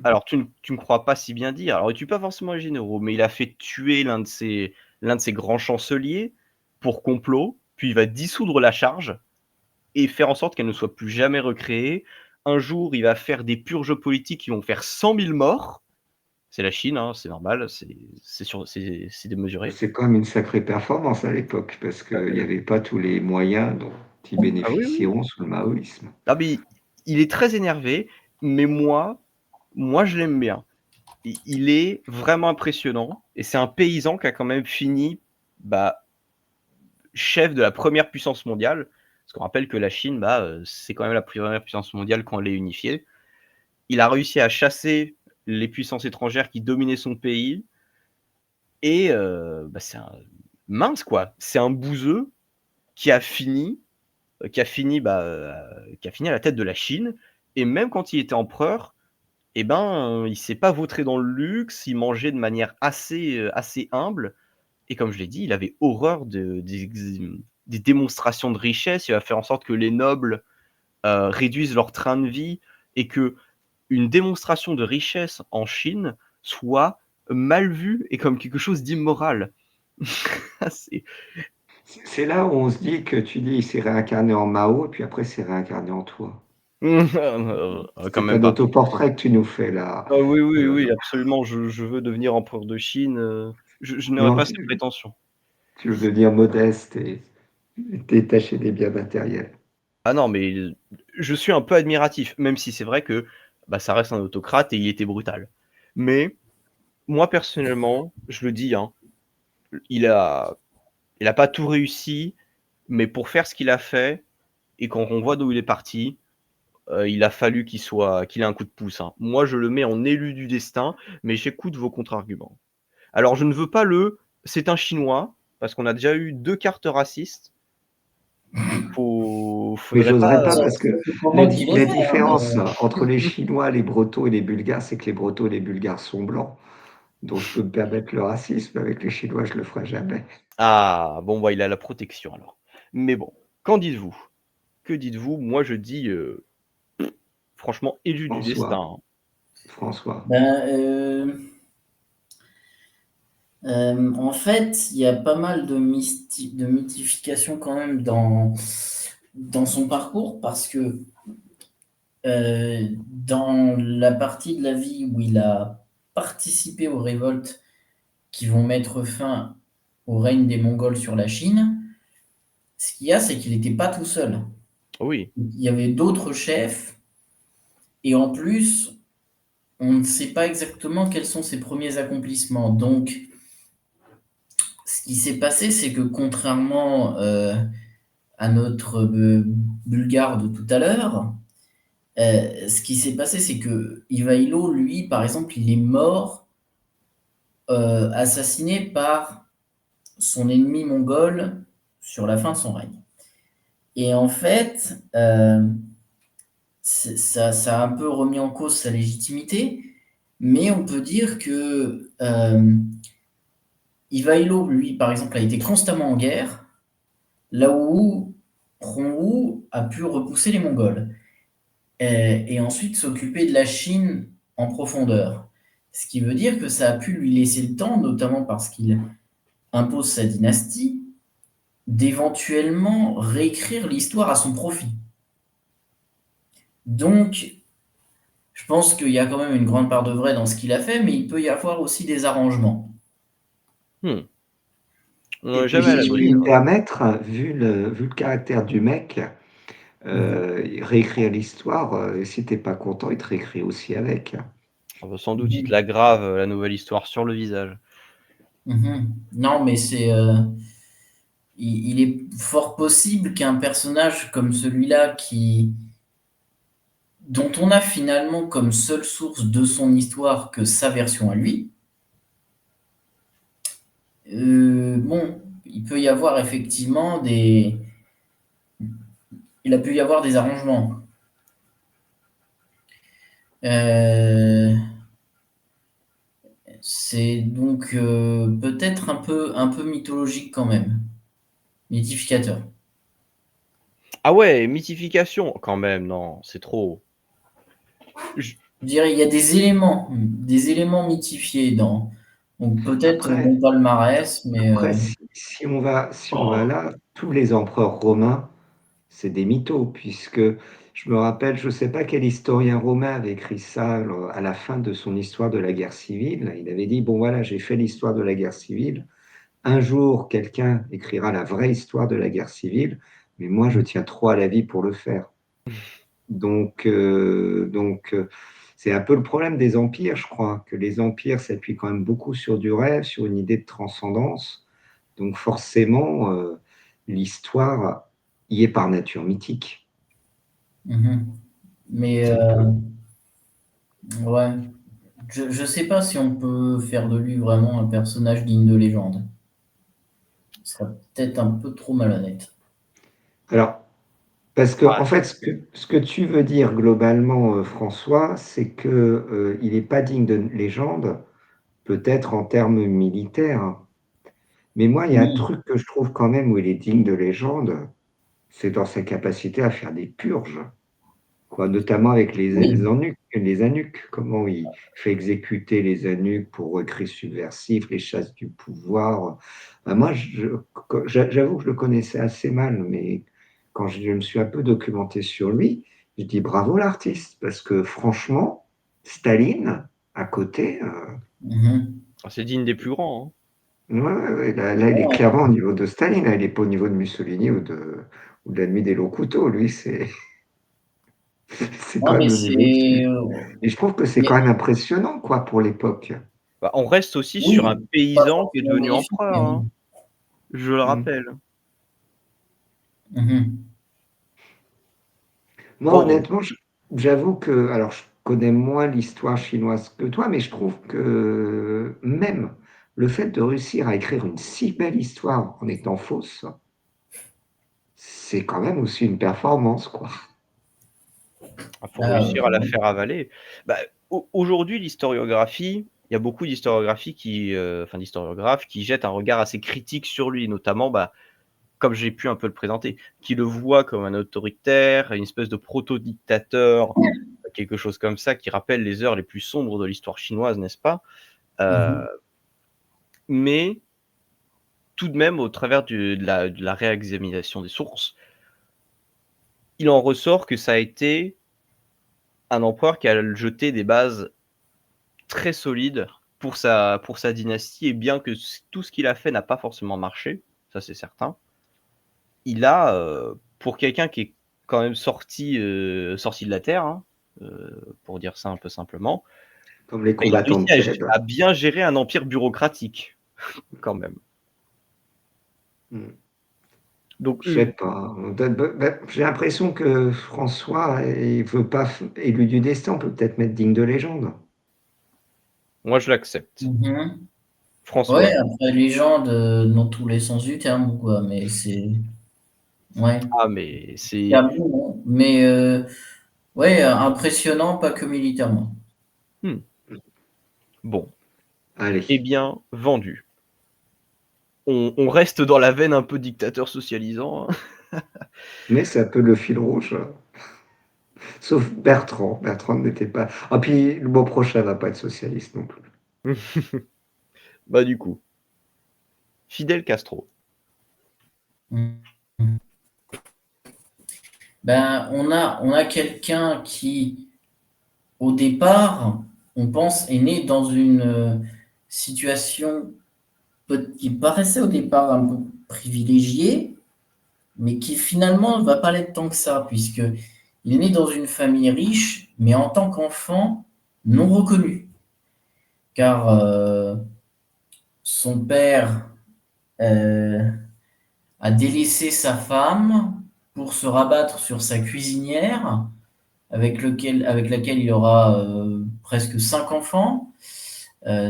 alors, tu ne crois pas si bien dire. Alors, il tue pas forcément les généraux, mais il a fait tuer l'un de ses grands chanceliers pour complot, puis il va dissoudre la charge et faire en sorte qu'elle ne soit plus jamais recréée. Un jour, il va faire des purges politiques qui vont faire 100 000 morts. C'est la Chine, hein, c'est normal, c'est démesuré. C'est quand même une sacrée performance à l'époque, parce qu'il n'y avait pas tous les moyens dont ils Ah oui, oui. bénéficieront sous le maoïsme. Ah, mais il est très énervé, mais moi je l'aime bien. Il est vraiment impressionnant, et c'est un paysan qui a quand même fini chef de la première puissance mondiale. Parce qu'on rappelle que la Chine, c'est quand même la première puissance mondiale quand elle est unifiée. Il a réussi à chasser les puissances étrangères qui dominaient son pays. Et c'est un mince quoi. C'est un bouseux qui a fini, qui a fini à la tête de la Chine. Et même quand il était empereur, il s'est pas vautré dans le luxe. Il mangeait de manière assez humble. Et comme je l'ai dit, il avait horreur des démonstrations de richesse. Il va faire en sorte que les nobles réduisent leur train de vie et que une démonstration de richesse en Chine soit mal vue et comme quelque chose d'immoral. C'est C'est là où on se dit que tu dis il s'est réincarné en Mao, et puis après il s'est réincarné en toi. quand C'est même un pas. autoportrait que tu nous fais là. Ah oui, oui, Euh, oui, absolument. Je veux devenir empereur de Chine. Je n'aurais non, pas cette prétention. tu veux devenir modeste et détaché des biens matériels. Ah non, mais je suis un peu admiratif, même si c'est vrai que ça reste un autocrate et il était brutal. Mais moi, personnellement, je le dis, hein, il a, il a pas tout réussi, mais pour faire ce qu'il a fait, et quand on voit d'où il est parti, il a fallu qu'il ait un coup de pouce, hein. Moi, je le mets en élu du destin, mais j'écoute vos contre-arguments. Alors, je ne veux pas c'est un Chinois, parce qu'on a déjà eu 2 cartes racistes. Mais Faudrait pas. j'oserais pas parce que C'est pas moi qui l'ai la fait, hein, mais différence entre les Chinois, les Bretons et les Bulgares, c'est que les Bretons et les Bulgares sont blancs. Donc je peux me permettre le racisme. Avec les Chinois, je le ferai jamais. Ah, bon, il a la protection alors. Mais bon, qu'en dites-vous? Que dites-vous? Moi, je dis, franchement, élu du destin, François, hein. François. En fait, il y a pas mal de mythification quand même dans son parcours parce que dans la partie de la vie où il a participé aux révoltes qui vont mettre fin au règne des Mongols sur la Chine, ce qu'il y a, c'est qu'il n'était pas tout seul. Oui, Il y avait d'autres chefs et en plus, on ne sait pas exactement quels sont ses premiers accomplissements. Donc, ce qui s'est passé, c'est que contrairement à notre Bulgare de tout à l'heure, ce qui s'est passé, c'est que Ivaïlo, lui, par exemple, il est mort assassiné par son ennemi mongol sur la fin de son règne. Et en fait, ça a un peu remis en cause sa légitimité, mais on peut dire que Ivaïlo, lui, par exemple, a été constamment en guerre, là où Hongwu a pu repousser les Mongols et ensuite s'occuper de la Chine en profondeur. Ce qui veut dire que ça a pu lui laisser le temps, notamment parce qu'il impose sa dynastie, d'éventuellement réécrire l'histoire à son profit. Donc, je pense qu'il y a quand même une grande part de vrai dans ce qu'il a fait, mais il peut y avoir aussi des arrangements. On Et n'a puis, jamais à si je puis l'abri. me permettre, vu le caractère du mec, réécrire l'histoire, si t'es pas content, il te réécrit aussi avec. Ah bah, sans doute, il te l'aggrave la nouvelle histoire sur le visage. Non, mais il est fort possible qu'un personnage comme celui-là, dont on a finalement comme seule source de son histoire que sa version à lui, bon, il peut y avoir effectivement il a pu y avoir des arrangements. C'est donc peut-être un peu mythologique quand même, mythificateur. Ah ouais, mythification, quand même, non, c'est trop. Je dirais il y a des éléments mythifiés dans. Donc peut-être Après, mon palmarès, mais si on va là, tous les empereurs romains, c'est des mythos, puisque je me rappelle, je ne sais pas quel historien romain avait écrit ça à la fin de son histoire de la guerre civile. Il avait dit, bon voilà, j'ai fait l'histoire de la guerre civile. Un jour, quelqu'un écrira la vraie histoire de la guerre civile, mais moi, je tiens trop à la vie pour le faire. Donc, c'est un peu le problème des empires, je crois, que les empires s'appuient quand même beaucoup sur du rêve, sur une idée de transcendance. Donc, forcément, l'histoire y est par nature mythique. mais C'est un peu. ouais, je sais pas si on peut faire de lui vraiment un personnage digne de légende. Ce serait peut-être un peu trop malhonnête. Alors, parce que, Ouais. en fait, ce que tu veux dire globalement, François, c'est que il n'est pas digne de légende, peut-être en termes militaires. Mais moi, il y a un Oui, truc que je trouve quand même où il est digne de légende, c'est dans sa capacité à faire des purges, quoi, notamment avec oui. les eunuques, comment il fait exécuter les eunuques pour cris subversifs, les chasses du pouvoir. Moi, j'avoue que je le connaissais assez mal, mais quand je me suis un peu documenté sur lui, je dis bravo l'artiste, parce que franchement, Staline, à côté, C'est digne des plus grands. ouais, là, il est clairement au niveau de Staline, là, il n'est pas au niveau de Mussolini ou de la nuit des longs couteaux. Lui, c'est quand Non, même mais le niveau au-dessus. c'est. Et je trouve que c'est quand même impressionnant, quoi, pour l'époque. Bah, on reste aussi sur un Oui, pas paysan qui est forcément devenu magnifique, empereur, mais. hein, je le rappelle. Moi, Bon, honnêtement, j'avoue que, alors, je connais moins l'histoire chinoise que toi, mais je trouve que même le fait de réussir à écrire une si belle histoire en étant fausse, c'est quand même aussi une performance, quoi. Il faut là, réussir à la faire avaler. Bah, aujourd'hui, l'historiographie, il y a beaucoup d'historiographies d'historiographes qui jettent un regard assez critique sur lui, notamment, bah, comme j'ai pu un peu le présenter, qui le voit comme un autoritaire, une espèce de proto-dictateur, quelque chose comme ça, qui rappelle les heures les plus sombres de l'histoire chinoise, n'est-ce pas? Mais tout de même, au travers de la réexamination des sources, il en ressort que ça a été un empereur qui a jeté des bases très solides pour sa dynastie, et bien que tout ce qu'il a fait n'a pas forcément marché, ça c'est certain, il a, pour quelqu'un qui est quand même sorti de la terre, hein, pour dire ça un peu simplement, Comme les il a combattants réussi de TED. à bien gérer un empire bureaucratique, quand même. Donc, Je sais pas. J'ai l'impression que François, il veut pas élu du destin. On peut peut-être mettre digne de légende. moi, je l'accepte. Mhm. François. Ouais, après légende, dans tous les sens du terme, quoi, mais c'est ouais. Ah, mais C'est c'est. un bon nom, mais ouais, impressionnant, pas que militairement. Hmm, bon. Eh Allez. bien, vendu. On reste dans la veine un peu dictateur socialisant, hein. Mais c'est un peu le fil rouge. Sauf Bertrand. Bertrand n'était pas. Ah, puis le mois prochain va pas être socialiste non plus. Bah, du coup, Fidel Castro. Mhm. Ben, on a quelqu'un qui, au départ, on pense, est né dans une situation qui paraissait au départ un peu privilégiée, mais qui finalement ne va pas l'être tant que ça, puisque il est né dans une famille riche, mais en tant qu'enfant non reconnu, car son père euh, a délaissé sa femme pour se rabattre sur sa cuisinière, avec laquelle il aura presque 5 enfants,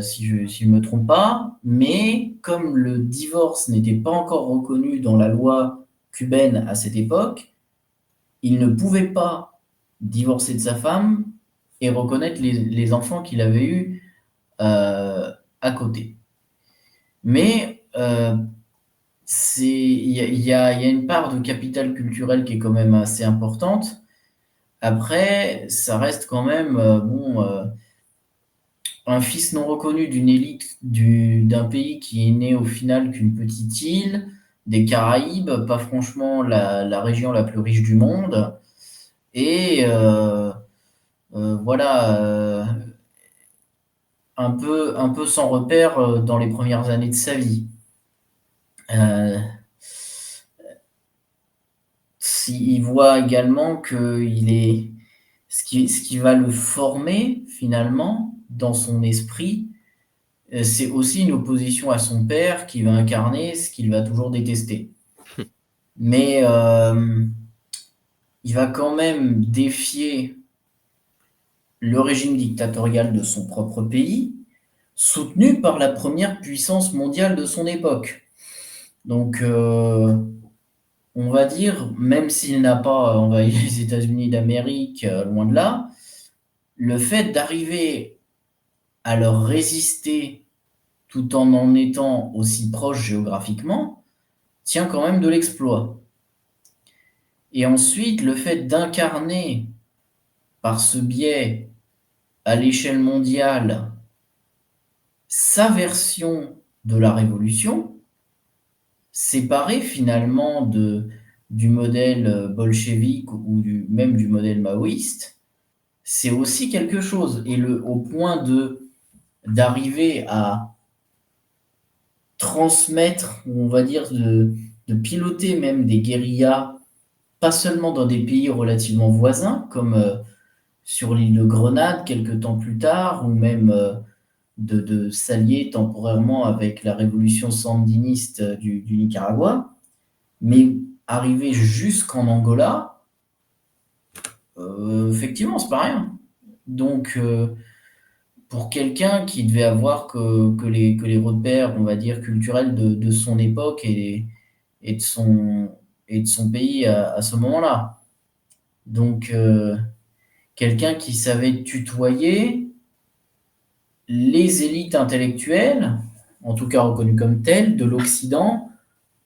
si je ne me trompe pas. Mais comme le divorce n'était pas encore reconnu dans la loi cubaine à cette époque, il ne pouvait pas divorcer de sa femme et reconnaître les enfants qu'il avait eus à côté. Mais il y a une part de capital culturel qui est quand même assez importante. Après, ça reste quand même un fils non reconnu d'une élite d'un pays qui est né au final qu'une petite île, des Caraïbes, pas franchement la région la plus riche du monde. Et voilà, un peu sans repère dans les premières années de sa vie. Euh, Il voit également que ce qui va le former finalement dans son esprit, c'est aussi une opposition à son père qui va incarner ce qu'il va toujours détester. Mais il va quand même défier le régime dictatorial de son propre pays, soutenu par la première puissance mondiale de son époque. Donc, on va dire, même s'il n'a pas envahi les États-Unis d'Amérique, loin de là, le fait d'arriver à leur résister tout en étant aussi proche géographiquement tient quand même de l'exploit. Et ensuite, le fait d'incarner par ce biais à l'échelle mondiale sa version de la révolution, séparée finalement du modèle bolchevique ou même du modèle maoïste, c'est aussi quelque chose. Et au point d'arriver à transmettre, ou on va dire de piloter même des guérillas, pas seulement dans des pays relativement voisins, comme sur l'île de Grenade quelques temps plus tard, ou même de s'allier temporairement avec la révolution sandiniste du Nicaragua, mais arriver jusqu'en Angola, effectivement, c'est pas rien. Donc, pour quelqu'un qui devait avoir que les repères, on va dire, culturels de son époque et de son, et de son pays à ce moment-là. Donc, quelqu'un qui savait tutoyer les élites intellectuelles, en tout cas reconnues comme telles, de l'Occident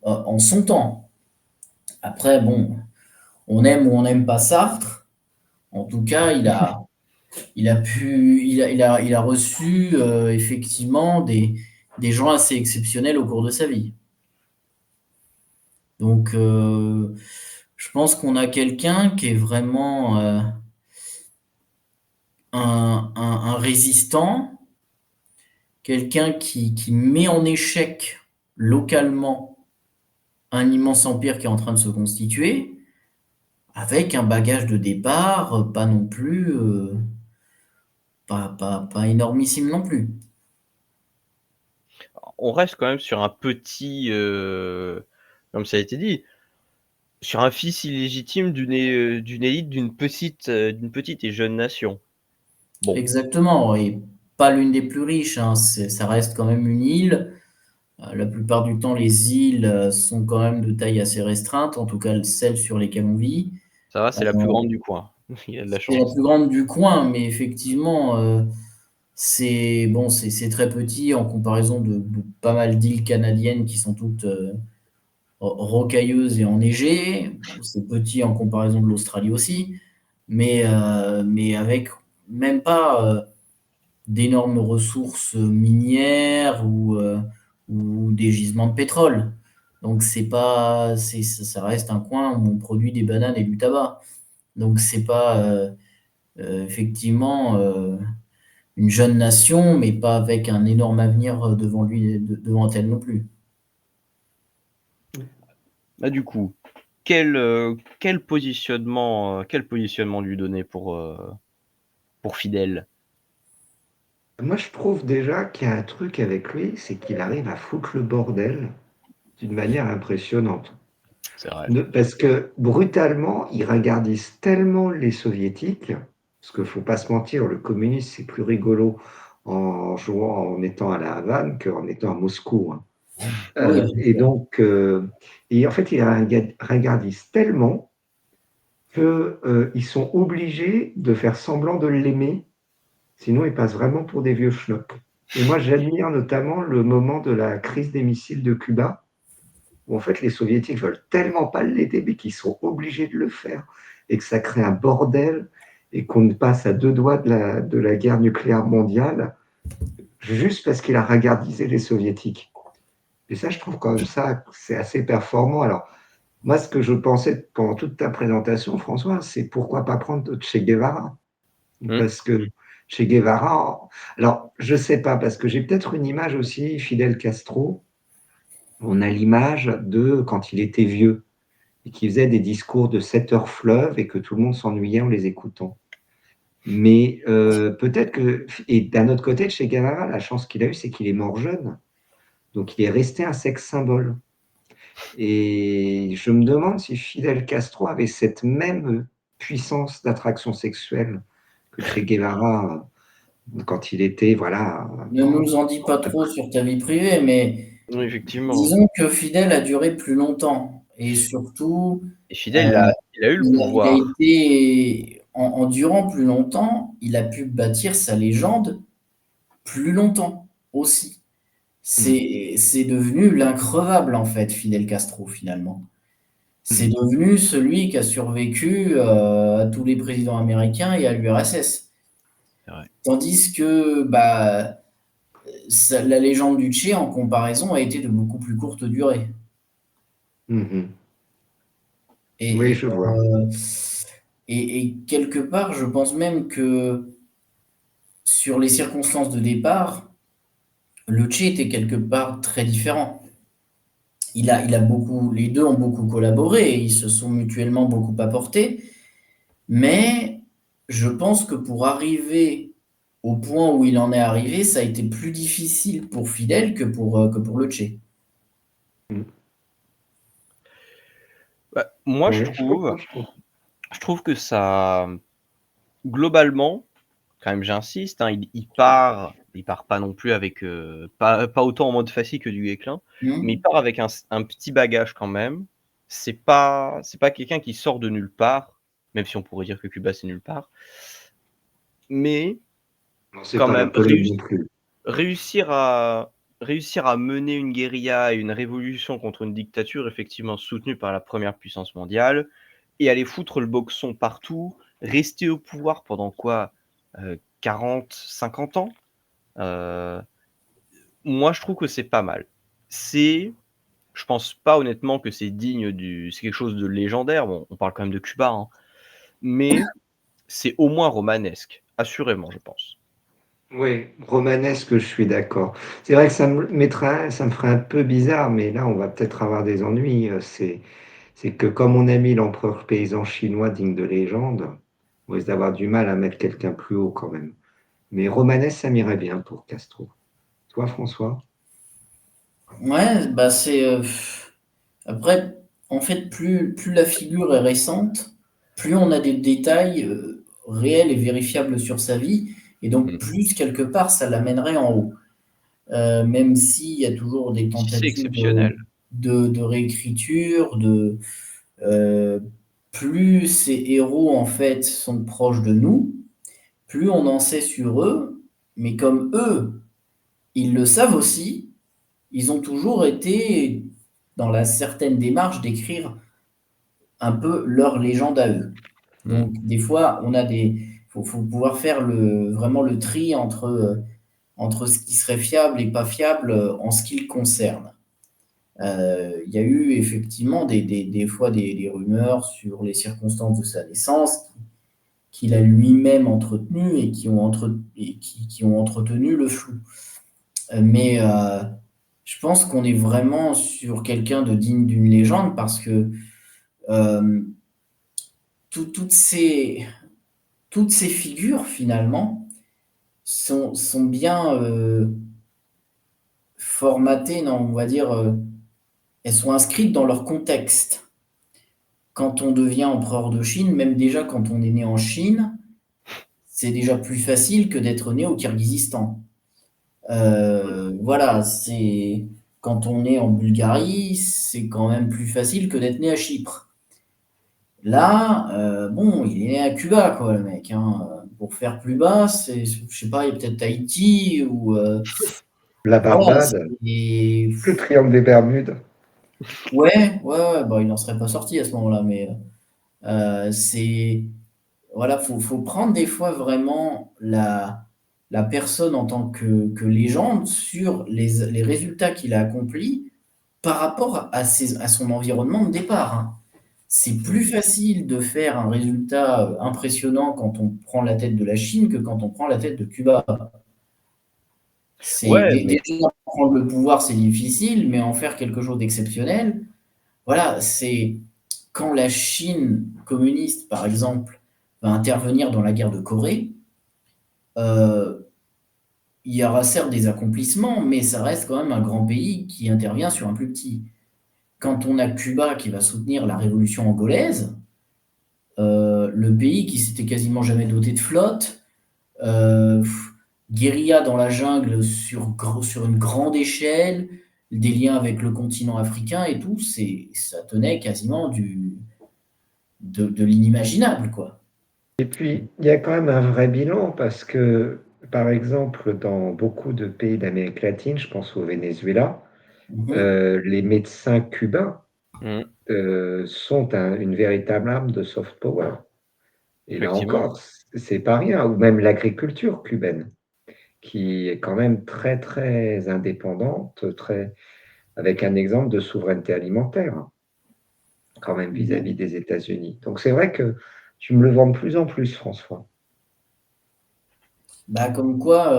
en son temps. Après, bon, on aime ou on n'aime pas Sartre. En tout cas, il a reçu effectivement des gens assez exceptionnels au cours de sa vie. Donc, je pense qu'on a quelqu'un qui est vraiment un résistant, quelqu'un qui met en échec localement un immense empire qui est en train de se constituer, avec un bagage de départ pas non plus, pas énormissime non plus. On reste quand même sur un petit, comme ça a été dit, sur un fils illégitime d'une élite d'une petite et jeune nation. Bon, Exactement, et pas l'une des plus riches, hein, ça reste quand même une île. La plupart du temps, les îles sont quand même de taille assez restreinte, en tout cas celles sur lesquelles on vit. ça va, c'est la plus grande du coin. Il y a de la C'est la chance. plus grande du coin, mais effectivement, c'est bon, c'est très petit en comparaison de pas mal d'îles canadiennes qui sont toutes rocailleuses et enneigées. Bon, c'est petit en comparaison de l'Australie aussi, mais avec même pas d'énormes ressources minières ou des gisements de pétrole. Donc c'est pas, ça reste un coin où on produit des bananes et du tabac. Donc c'est pas effectivement une jeune nation, mais pas avec un énorme avenir devant lui, devant elle non plus. Bah, du coup, quel positionnement lui donner pour Fidel? Moi, je trouve déjà qu'il y a un truc avec lui, c'est qu'il arrive à foutre le bordel d'une manière impressionnante. C'est vrai. Parce que brutalement, il ringardise tellement les soviétiques, parce qu'il ne faut pas se mentir, le communisme, c'est plus rigolo en jouant, en étant à la Havane qu'en étant à Moscou, hein. Oui, bien Et sûr. donc, et en fait, il ringardise tellement qu'ils sont obligés de faire semblant de l'aimer, sinon ils passent vraiment pour des vieux schnocks. Et moi, j'admire notamment le moment de la crise des missiles de Cuba, où en fait les soviétiques veulent tellement pas l'aider, mais qu'ils sont obligés de le faire, et que ça crée un bordel, et qu'on passe à 2 doigts de la guerre nucléaire mondiale, juste parce qu'il a ringardisé les soviétiques. Et ça, je trouve quand même ça, c'est assez performant. Alors, moi, ce que je pensais pendant toute ta présentation, François, c'est pourquoi pas prendre Che Guevara. Mmh. Parce que Che Guevara, alors je sais pas, parce que j'ai peut-être une image aussi, Fidel Castro, on a l'image de quand il était vieux et qu'il faisait des discours de 7 heures fleuve et que tout le monde s'ennuyait en les écoutant. Mais peut-être que, et d'un autre côté, Che Guevara, la chance qu'il a eue, c'est qu'il est mort jeune. Donc il est resté un sexe symbole. Et je me demande si Fidel Castro avait cette même puissance d'attraction sexuelle que Che Guevara quand il était, voilà, Ne nous en dis pas trop sur ta vie privée, mais Oui, effectivement. disons que Fidel a duré plus longtemps. Et surtout, Et Fidel, il a eu le il a pouvoir. été, en durant plus longtemps, il a pu bâtir sa légende plus longtemps aussi. Mmh. C'est devenu l'increvable, en fait, Fidel Castro, finalement. C'est Mmh. devenu celui qui a survécu à tous les présidents américains et à l'URSS. C'est vrai. Tandis que bah, la légende du Che, en comparaison, a été de beaucoup plus courte durée. Mmh. Oui, Et, et, je vois. euh, et quelque part, je pense même que sur les circonstances de départ, le Che était quelque part très différent. Il a beaucoup, les deux ont beaucoup collaboré, ils se sont mutuellement beaucoup apportés, mais je pense que pour arriver au point où il en est arrivé, ça a été plus difficile pour Fidel que pour le Che. Mmh. Bah, moi, Ouais, je comprends, je comprends. je trouve que ça, globalement, quand même, j'insiste, hein, il part pas non plus avec, pas autant en mode facile que du Guesclin, mais il Hmm. part avec un petit bagage quand même. C'est pas quelqu'un qui sort de nulle part, même si on pourrait dire que Cuba, c'est nulle part. Mais Non, c'est quand pas même, Napoléon non plus. réussir à réussir à mener une guérilla et une révolution contre une dictature effectivement soutenue par la première puissance mondiale et aller foutre le boxon partout, rester au pouvoir pendant quoi? 40-50 ans? Heu, Moi je trouve que c'est pas mal. Je pense pas honnêtement que c'est quelque chose de légendaire. Bon, on parle quand même de Cuba, hein, mais c'est au moins romanesque, assurément, je pense. Oui, romanesque, je suis d'accord. C'est vrai que ça me ferait un peu bizarre, mais là, on va peut-être avoir des ennuis. C'est que comme on a mis l'empereur paysan chinois digne de légende, on risque d'avoir du mal à mettre quelqu'un plus haut quand même. Mais romanesque, ça m'irait bien pour Castro. Toi, François? Ouais, bah c'est. Après, en fait, plus la figure est récente, plus on a des détails réels et vérifiables sur sa vie, et donc Mhm. plus quelque part ça l'amènerait en haut. Même s'il y a toujours des Si c'est tentatives exceptionnel. de réécriture, plus ces héros en fait sont proches de nous, plus on en sait sur eux, mais comme eux, ils le savent aussi, ils ont toujours été dans la certaine démarche d'écrire un peu leur légende à eux. Mhm. Donc des fois, faut pouvoir faire vraiment le tri entre ce qui serait fiable et pas fiable en ce qui le concerne. Il y a eu effectivement des fois des rumeurs sur les circonstances de sa naissance qu'il a lui-même entretenues et qui ont entretenu le flou. Mais je pense qu'on est vraiment sur quelqu'un de digne d'une légende parce que euh, toutes ces figures finalement sont bien formatées, non, on va dire, elles sont inscrites dans leur contexte. Quand on devient empereur de Chine, même déjà quand on est né en Chine, c'est déjà plus facile que d'être né au Kirghizistan. Voilà, c'est quand on est en Bulgarie, c'est quand même plus facile que d'être né à Chypre. Là, bon, il est né à Cuba, quoi, le mec, hein. Pour faire plus bas, je sais pas, il y a peut-être Haïti ou La voilà, Barbade, le triangle des Bermudes. ouais, bah, il n'en serait pas sorti à ce moment-là, mais c'est voilà, faut prendre des fois vraiment la personne en tant que légende sur les résultats qu'il a accomplis par rapport à son environnement de départ, hein. C'est plus facile de faire un résultat impressionnant quand on prend la tête de la Chine que quand on prend la tête de Cuba. Ouais, mais Déjà, prendre le pouvoir, c'est difficile, mais en faire quelque chose d'exceptionnel, voilà, c'est quand la Chine communiste, par exemple, va intervenir dans la guerre de Corée, euh, il y aura certes des accomplissements, mais ça reste quand même un grand pays qui intervient sur un plus petit. Quand on a Cuba qui va soutenir la révolution angolaise, le pays qui s'était quasiment jamais doté de flotte, euh, guérilla dans la jungle sur une grande échelle, des liens avec le continent africain et tout, ça tenait quasiment de l'inimaginable, quoi. Et puis, il y a quand même un vrai bilan parce que, par exemple, dans beaucoup de pays d'Amérique latine, je pense au Venezuela, Mhm. les médecins cubains Mhm. sont une véritable arme de soft power. Et là Effectivement. encore, c'est pas rien. Ou même l'agriculture cubaine, qui est quand même très, très indépendante, avec un exemple de souveraineté alimentaire, hein, quand même vis-à-vis des États-Unis. Donc c'est vrai que tu me le vends de plus en plus, François. Bah, comme quoi,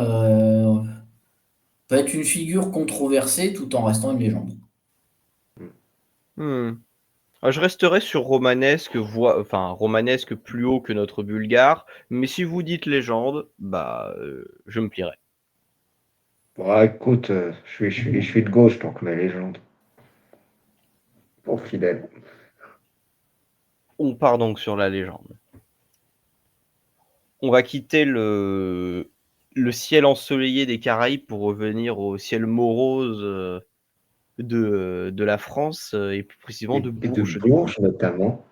peut être une figure controversée tout en restant une légende. Hmm. Je resterai sur romanesque, enfin romanesque plus haut que notre bulgare, mais si vous dites légende, bah je me plierai. Bon, écoute, je suis de gauche, donc mes légendes. Pour fidèle. On part donc sur la légende. On va quitter le ciel ensoleillé des Caraïbes pour revenir au ciel morose de la France et plus précisément de Et de Bourges du coup. Bourges, notamment.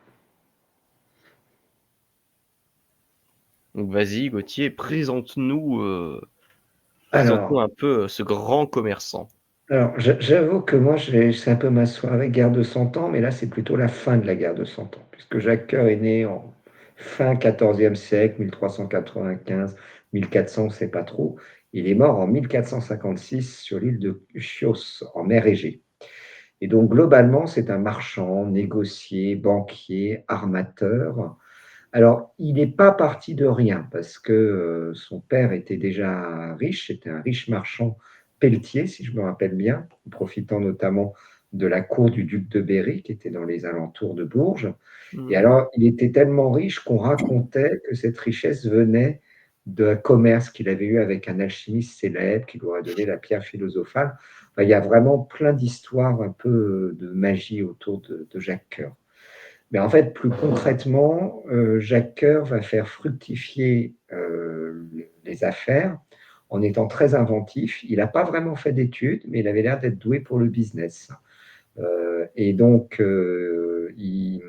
Donc vas-y Gauthier, présente-nous Alors, un peu ce grand commerçant. j'avoue que moi, c'est un peu ma soirée guerre de Cent Ans, mais là, c'est plutôt la fin de la guerre de Cent Ans, puisque Jacques Coeur est né en fin 14e siècle, 1395, 1400, on ne sait pas trop. Il est mort en 1456 sur l'île de Chios, en mer Égée. Et donc, globalement, c'est un marchand, négocier, banquier, armateur. Alors, il n'est pas parti de rien parce que son père était déjà riche, c'était un riche marchand pelletier, si je me rappelle bien, profitant notamment de la cour du duc de Berry, qui était dans les alentours de Bourges. Et Mhm. alors, il était tellement riche qu'on racontait que cette richesse venait d'un commerce qu'il avait eu avec un alchimiste célèbre qui lui aurait donné la pierre philosophale. Enfin, il y a vraiment plein d'histoires un peu de magie autour de Jacques Coeur. Mais en fait, plus concrètement, Jacques Coeur va faire fructifier les affaires en étant très inventif. Il n'a pas vraiment fait d'études, mais il avait l'air d'être doué pour le business. Et donc, il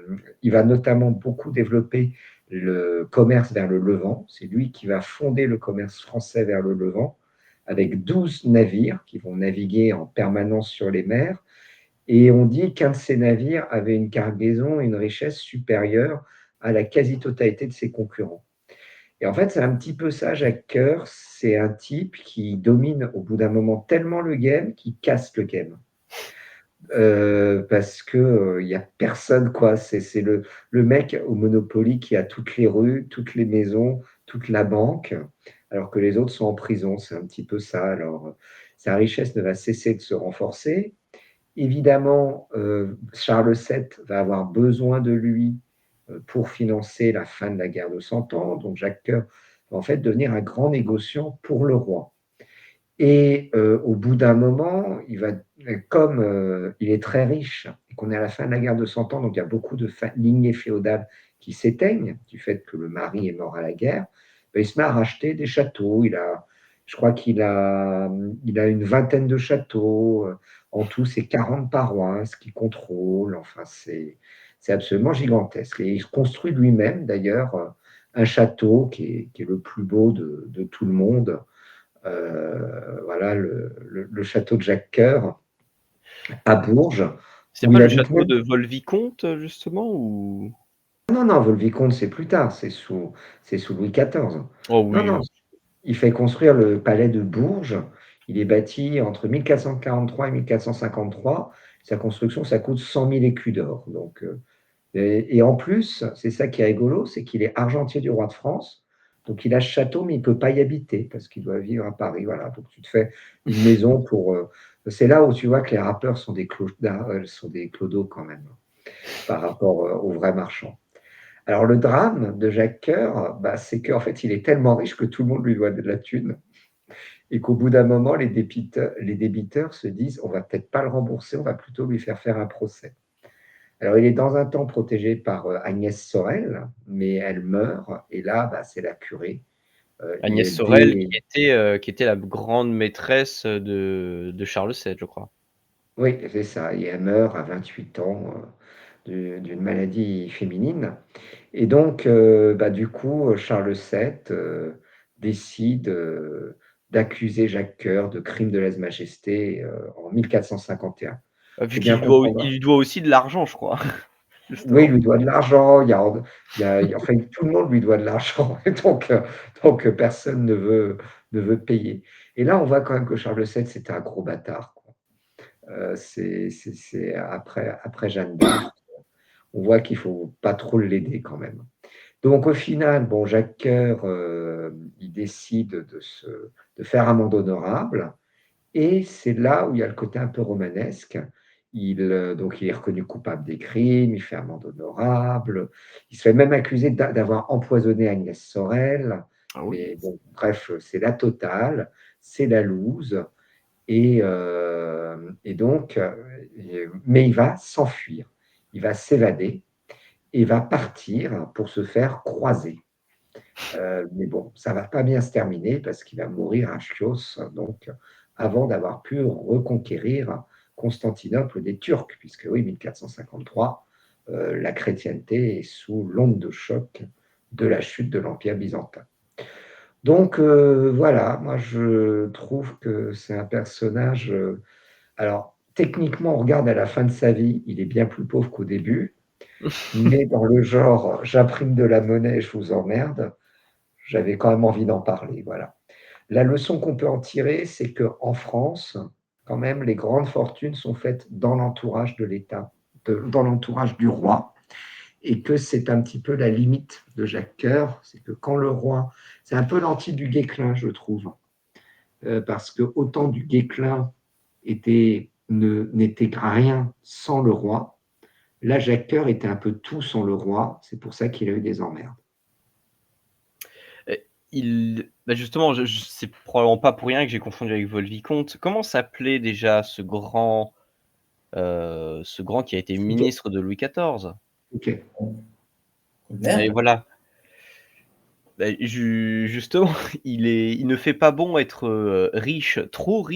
va notamment beaucoup développer le commerce vers le Levant. C'est lui qui va fonder le commerce français vers le Levant, avec 12 navires qui vont naviguer en permanence sur les mers. Et on dit qu'un de ces navires avait une cargaison et une richesse supérieure à la quasi-totalité de ses concurrents. Et en fait, c'est un petit peu ça, Jacques Coeur. C'est un type qui domine au bout d'un moment tellement le game qu'il casse le game. Parce que il y a personne, quoi. C'est le mec au Monopoly qui a toutes les rues, toutes les maisons, toute la banque, alors que les autres sont en prison. C'est un petit peu ça. Alors, sa richesse ne va cesser de se renforcer. Évidemment, Charles VII va avoir besoin de lui pour financer la fin de la guerre de Cent Ans. Donc, Jacques Coeur va en fait devenir un grand négociant pour le roi. Et au bout d'un moment, comme il est très riche et qu'on est à la fin de la guerre de Cent Ans, donc il y a beaucoup de lignées féodales qui s'éteignent du fait que le mari est mort à la guerre, ben, il se met à racheter des châteaux. Je crois qu'il a une vingtaine de châteaux. En tout, c'est 40 paroisses qu'il contrôle. Enfin, c'est absolument gigantesque. Et il construit lui-même, d'ailleurs, un château qui est le plus beau de tout le monde. Voilà, le château de Jacques Coeur à Bourges, C'est où pas il le habite château même. de Volvicomte, justement, ou... Non, non, Volvicomte, c'est plus tard, c'est sous Louis XIV. Oh Non, oui. non, il fait construire le palais de Bourges. Il est bâti entre 1443 et 1453. Sa construction, ça coûte 100 000 écus d'or. Donc, et en plus, c'est ça qui est rigolo, c'est qu'il est argentier du roi de France. Donc, il a ce château, mais il ne peut pas y habiter parce qu'il doit vivre à Paris. Voilà. Donc, tu te fais une maison pour. C'est là où tu vois que les rappeurs sont sont des clodos quand même, par rapport aux vrais marchands. Alors, le drame de Jacques Coeur, bah, c'est qu'en fait, il est tellement riche que tout le monde lui doit de la thune. Et qu'au bout d'un moment, les débiteurs se disent on va peut-être pas le rembourser, on va plutôt lui faire un procès. Alors, il est dans un temps protégé par Agnès Sorel, mais elle meurt, et là, bah, c'est la curée. Agnès Sorel, qui était la grande maîtresse de Charles VII, je crois. Oui, c'est ça, et elle meurt à 28 ans d'une maladie féminine. Et donc, bah, du coup, Charles VII décide d'accuser Jacques Coeur de crime de lèse-majesté en 1451. Il Vu faut bien qu'il lui doit, comprendre. il lui doit aussi de l'argent, je crois, Oui, il justement. lui doit de l'argent, enfin, tout le monde lui doit de l'argent, donc personne ne veut payer. Et là, on voit quand même que Charles VII, c'était un gros bâtard, quoi. C'est après Jeanne d'Arc, on voit qu'il ne faut pas trop l'aider quand même. Donc au final, bon, Jacques Coeur, il décide de faire amende honorable, et c'est là où il y a le côté un peu romanesque. Donc, il est reconnu coupable des crimes, il fait amende honorable, il se fait même accuser d'avoir empoisonné Agnès Sorel. Ah oui. Mais bon, bref, c'est la totale, c'est la loose. Et donc, mais il va s'enfuir, il va s'évader et va partir pour se faire croiser. Mais bon, ça ne va pas bien se terminer parce qu'il va mourir à Chios, donc avant d'avoir pu reconquérir Constantinople des Turcs, puisque oui, 1453, la chrétienté est sous l'onde de choc de la chute de l'Empire byzantin. Donc voilà, moi je trouve que c'est un personnage. Alors, techniquement, on regarde à la fin de sa vie, il est bien plus pauvre qu'au début, mais dans le genre j'imprime de la monnaie, je vous emmerde, j'avais quand même envie d'en parler. Voilà. La leçon qu'on peut en tirer, c'est qu'en France, quand même, les grandes fortunes sont faites dans l'entourage de l'État, dans l'entourage du roi, et que c'est un petit peu la limite de Jacques Coeur, c'est que quand le roi, c'est un peu l'anti du Guesclin, je trouve, parce que autant du Guesclin n'était rien sans le roi, là, Jacques Coeur était un peu tout sans le roi, c'est pour ça qu'il a eu des emmerdes. Justement, c'est probablement pas pour rien que j'ai confondu avec Volvicomte. Comment s'appelait déjà ce grand qui a été ministre de Louis XIV? Ok. Et Colbert. voilà. Justement, il ne fait pas bon être riche et trop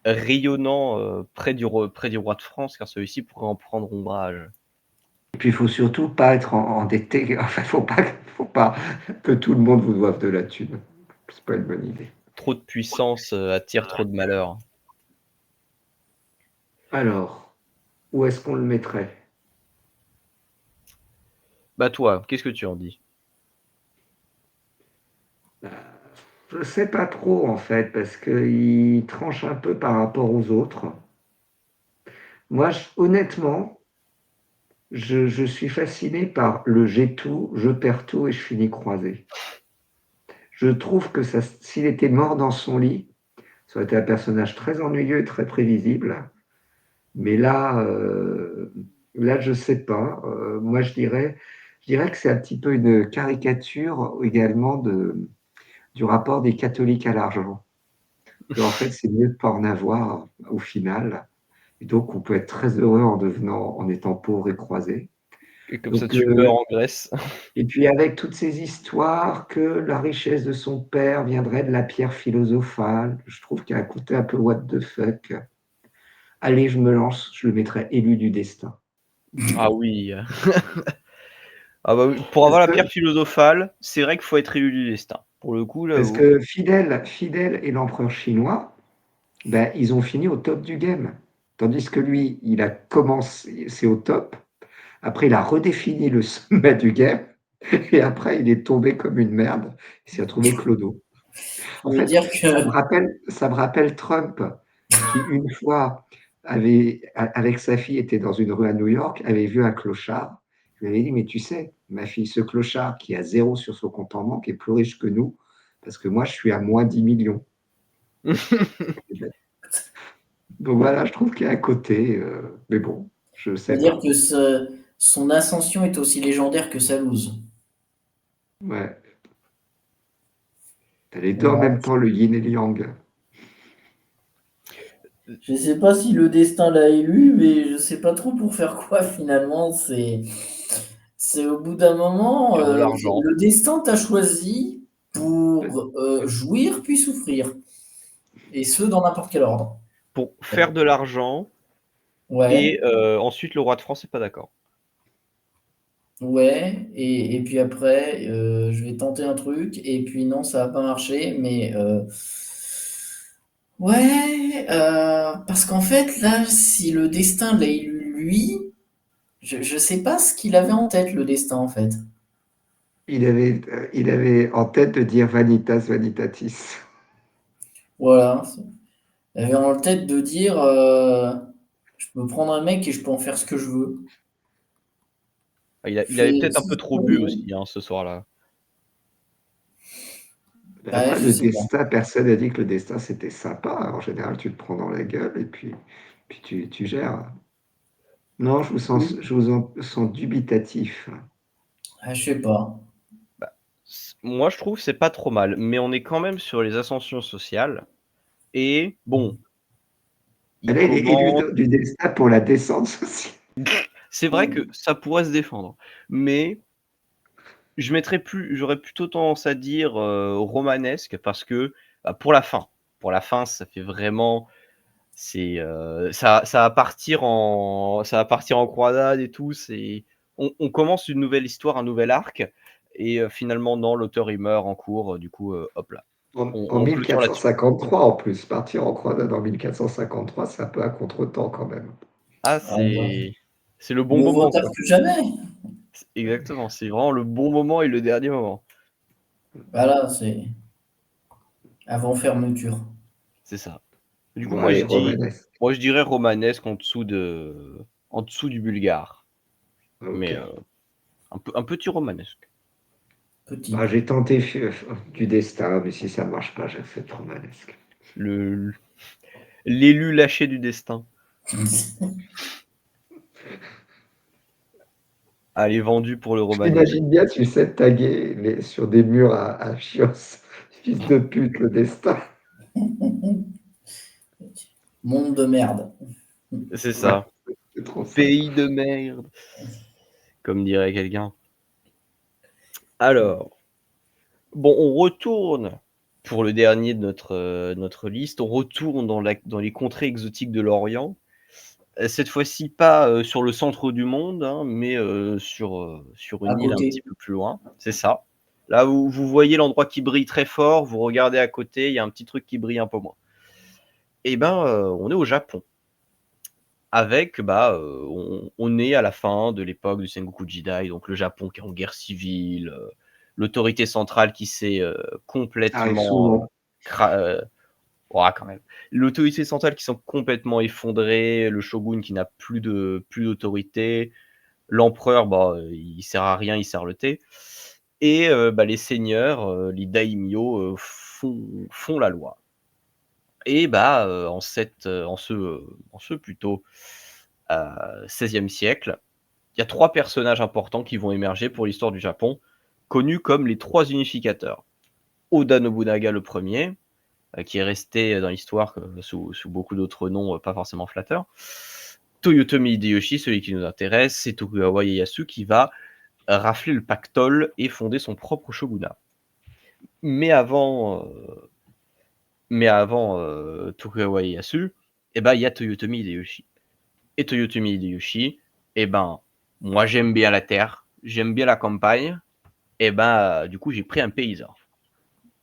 rayonnant près du roi de France, car celui-ci pourrait en prendre ombrage. Et puis il faut surtout pas être endetté. Enfin, faut pas que tout le monde vous doive de la thune. C'est pas une bonne idée. Trop de puissance attire trop de malheur. Alors, où est-ce qu'on le mettrait? Bah toi, qu'est-ce que tu en dis? Je sais pas trop en fait, parce qu'il tranche un peu par rapport aux autres. Moi, honnêtement, je suis fasciné par le j'ai tout, je perds tout et je finis croisé. Je trouve que ça, s'il était mort dans son lit, ça aurait été un personnage très ennuyeux et très prévisible. Mais là, je sais pas. Moi, je dirais que c'est un petit peu une caricature également du rapport des catholiques à l'argent. En fait, c'est mieux de pas en avoir au final. Et donc, on peut être très heureux en étant pauvre et croisé. Et comme ça, Donc, tu meurs en Grèce. et puis avec toutes ces histoires que la richesse de son père viendrait de la pierre philosophale, je trouve qu'il y a un côté un peu what the fuck. Allez, je me lance, je le mettrai élu du destin. Ah oui. Ah bah oui. Pour Parce avoir la que, pierre philosophale, c'est vrai qu'il faut être élu du destin. Pour le coup, parce j'avoue. que Fidèle et l'empereur chinois, ben, ils ont fini au top du game. Tandis que lui, il a commencé, c'est au top. Après, il a redéfini le sommet du game. Et après, il est tombé comme une merde. Il s'est retrouvé clodo. Je En veux fait, dire ça me que rappelle, ça me rappelle Trump, qui une fois, avec sa fille, était dans une rue à New York, avait vu un clochard. Il lui avait dit, mais tu sais, ma fille, ce clochard qui a 0 sur son compte en banque est plus riche que nous, parce que moi, je suis à moins 10 millions. Donc voilà, je trouve qu'il y a un côté, mais bon, je ne ça sais veut dire pas. que son ascension est aussi légendaire que sa lose. Ouais. T'as les deux en Voilà. même temps, le yin et le yang. Je sais pas si le destin l'a élu, mais je sais pas trop pour faire quoi finalement. C'est au bout d'un moment, Faire de l'argent. le destin t'a choisi pour jouir puis souffrir. Et ce, dans n'importe quel ordre. Pour faire de l'argent Ouais, et ensuite le roi de France est pas d'accord. ouais. Et puis après, je vais tenter un truc. Et puis non, ça va pas marcher. Mais ouais, parce qu'en fait, là, si le destin l'a élu lui, je sais pas ce qu'il avait en tête, le destin, en fait. Il avait en tête de dire vanitas vanitatis. Voilà. Il avait en tête de dire je peux prendre un mec et je peux en faire ce que je veux. Ah, il avait C'est peut-être un peu trop bu curieux. aussi, hein, ce soir-là. Ouais, Après, je le sais pas. destin, personne n'a dit que le destin c'était sympa. En général, tu te prends dans la gueule et puis tu gères. Non, Oui. je vous en sens dubitatif. Ah, je sais pas. Bah, moi, je trouve que c'est pas trop mal, mais on est quand même sur les ascensions sociales. Et bon, Et il là, il est élu commence. du destin pour la descente sociale. C'est vrai que ça pourrait se défendre, mais j'aurais plutôt tendance à dire romanesque parce que pour la fin, ça fait vraiment, ça va partir en croisade et tout. On commence une nouvelle histoire, un nouvel arc, et finalement non, l'auteur il meurt en cours, du coup, hop là, En on clôture là-dessus. 1453 en plus. Partir en croisade en 1453, c'est un peu à contre-temps quand même. Ah, Ah, bah, c'est le bon mieux vaut moment, tard quoi. que jamais. Exactement, c'est vraiment le bon moment et le dernier moment. Voilà, c'est avant fermeture. C'est ça. Du coup, Bon, allez, romanesque. moi je dirais romanesque en dessous du bulgare, Ok. mais un petit romanesque. Petit. Bah, j'ai tenté du destin, mais si ça ne marche pas, j'ai fait romanesque. Le l'élu lâché du destin. Elle est vendue pour le Je remaniement. m'imagine bien, tu sais, taguer sur des murs à Chios. Fils de pute, le destin. Monde de merde. C'est Ouais, ça. c'est trop ça. Pays de merde, comme dirait quelqu'un. Alors, bon, on retourne pour le dernier de notre liste. On retourne dans les contrées exotiques de l'Orient. Cette fois-ci, pas sur le centre du monde, hein, mais sur À une île un côté. petit peu plus loin. C'est ça. Là où vous voyez l'endroit qui brille très fort, vous regardez à côté, il y a un petit truc qui brille un peu moins. Et ben, on est au Japon. Avec, on est à la fin de l'époque du Sengoku Jidai, donc le Japon qui est en guerre civile, l'autorité centrale qui s'est Ça arrive complètement souvent. ouah, quand même. L'autorité centrale qui sont complètement effondrées, le shogun qui n'a plus d'autorité, l'empereur, il sert à rien, il sert le thé, et les seigneurs, les daimyo font la loi. Et en ce plutôt 16e siècle, il y a 3 personnages importants qui vont émerger pour l'histoire du Japon, connus comme les 3 unificateurs. Oda Nobunaga le premier, qui est resté dans l'histoire sous beaucoup d'autres noms pas forcément flatteurs. Toyotomi Hideyoshi, celui qui nous intéresse, c'est Tokugawa Ieyasu qui va rafler le pactole et fonder son propre shogunat. Mais avant Tokugawa Ieyasu, il y a Toyotomi Hideyoshi. Et Toyotomi Hideyoshi, moi j'aime bien la terre, j'aime bien la campagne, du coup j'ai pris un paysan.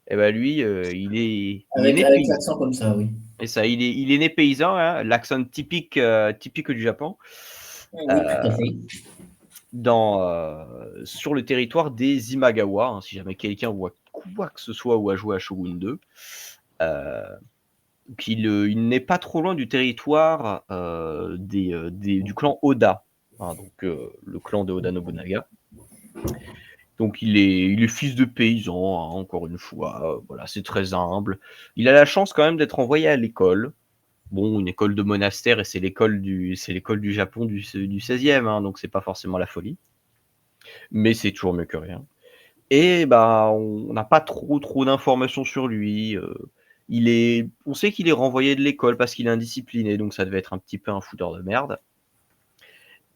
Lui, il est né Avec paysan. l'accent comme ça, oui. Et ça, il est né paysan, hein, l'accent typique du Japon, Oui, tout à euh, fait. sur le territoire des Imagawa, hein, si jamais quelqu'un voit quoi que ce soit ou a joué à Shogun 2. Il n'est pas trop loin du territoire du clan Oda, hein, donc le clan de Oda Nobunaga. Donc il est fils de paysan, hein, encore une fois, voilà, c'est très humble. Il a la chance quand même d'être envoyé à l'école. Bon, une école de monastère et c'est l'école du Japon du 16e, hein, donc c'est pas forcément la folie. Mais c'est toujours mieux que rien. Et on n'a pas trop d'informations sur lui. On sait qu'il est renvoyé de l'école parce qu'il est indiscipliné, donc ça devait être un petit peu un fouteur de merde.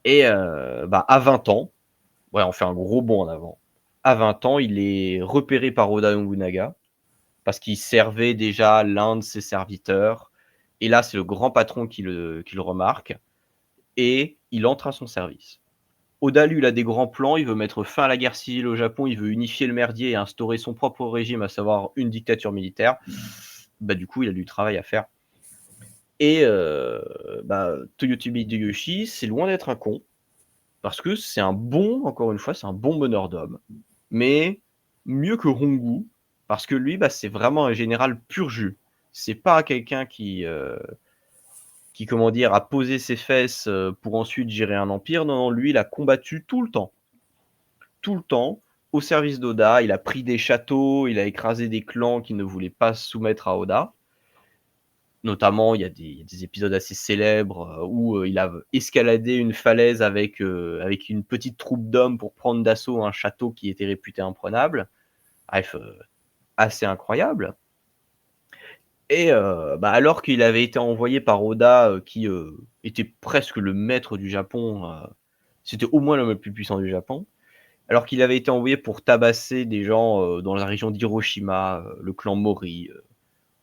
Et à 20 ans, ouais, on fait un gros bond en avant. À 20 ans, il est repéré par Oda Nobunaga parce qu'il servait déjà l'un de ses serviteurs. Et là, c'est le grand patron qui le remarque et il entre à son service. Oda, lui, il a des grands plans, il veut mettre fin à la guerre civile au Japon, il veut unifier le merdier et instaurer son propre régime, à savoir une dictature militaire. Du coup, il a du travail à faire. Et Toyotomi Hideyoshi, c'est loin d'être un con, parce que c'est encore une fois, c'est un bon meneur d'hommes. Mais mieux que Hongu, parce que lui, c'est vraiment un général pur jus. C'est pas quelqu'un qui comment dire, a posé ses fesses pour ensuite gérer un empire. Non, lui, il a combattu tout le temps. Tout le temps, au service d'Oda. Il a pris des châteaux, il a écrasé des clans qui ne voulaient pas se soumettre à Oda. Notamment, il y a des épisodes assez célèbres où il a escaladé une falaise avec une petite troupe d'hommes pour prendre d'assaut un château qui était réputé imprenable. Bref, assez incroyable. Et alors qu'il avait été envoyé par Oda, qui était presque le maître du Japon, c'était au moins l'homme le plus puissant du Japon, alors qu'il avait été envoyé pour tabasser des gens dans la région d'Hiroshima, le clan Mori,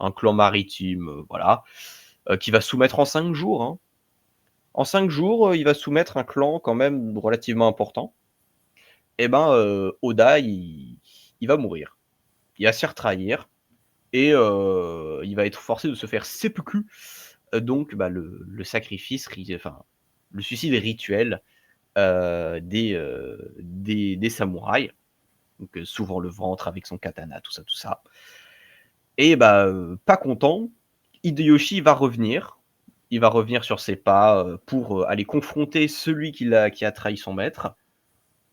un clan maritime, voilà, qui va soumettre en 5 jours. Hein. En 5 jours, il va soumettre un clan quand même relativement important. Et Oda, il va mourir. Il va se faire trahir. Et il va être forcé de se faire seppuku, donc le sacrifice, le suicide rituel des samouraïs, donc souvent le ventre avec son katana, tout ça. Et pas content, Hideyoshi va revenir. Il va revenir sur ses pas pour aller confronter celui qui a trahi son maître.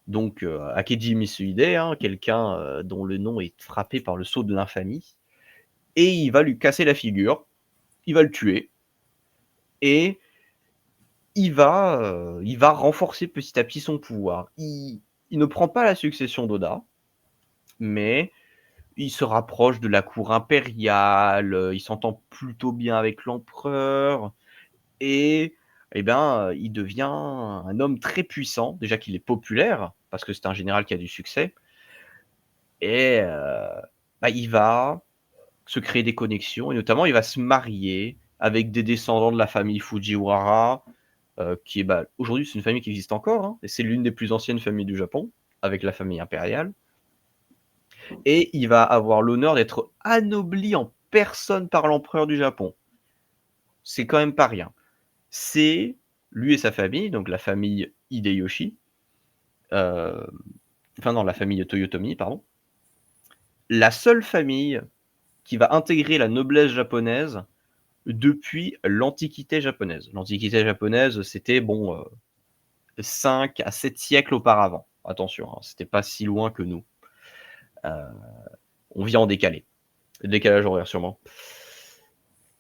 Donc Akeji Mitsuhide, hein, quelqu'un dont le nom est frappé par le sceau de l'infamie. Et il va lui casser la figure, il va le tuer, et il va renforcer petit à petit son pouvoir. Il ne prend pas la succession d'Oda, mais il se rapproche de la cour impériale, il s'entend plutôt bien avec l'empereur et il devient un homme très puissant. Déjà qu'il est populaire, parce que c'est un général qui a du succès et il va se créer des connexions et notamment il va se marier avec des descendants de la famille Fujiwara, qui est aujourd'hui c'est une famille qui existe encore, hein, et c'est l'une des plus anciennes familles du Japon, avec la famille impériale. Et il va avoir l'honneur d'être anobli en personne par l'empereur du Japon. C'est quand même pas rien. C'est lui et sa famille, donc la famille Hideyoshi, la famille Toyotomi, pardon, la seule famille qui va intégrer la noblesse japonaise depuis l'Antiquité japonaise. L'Antiquité japonaise, c'était 5 à 7 siècles auparavant. Attention, hein, c'était pas si loin que nous. On vient en décalé. Décalage horaire sûrement.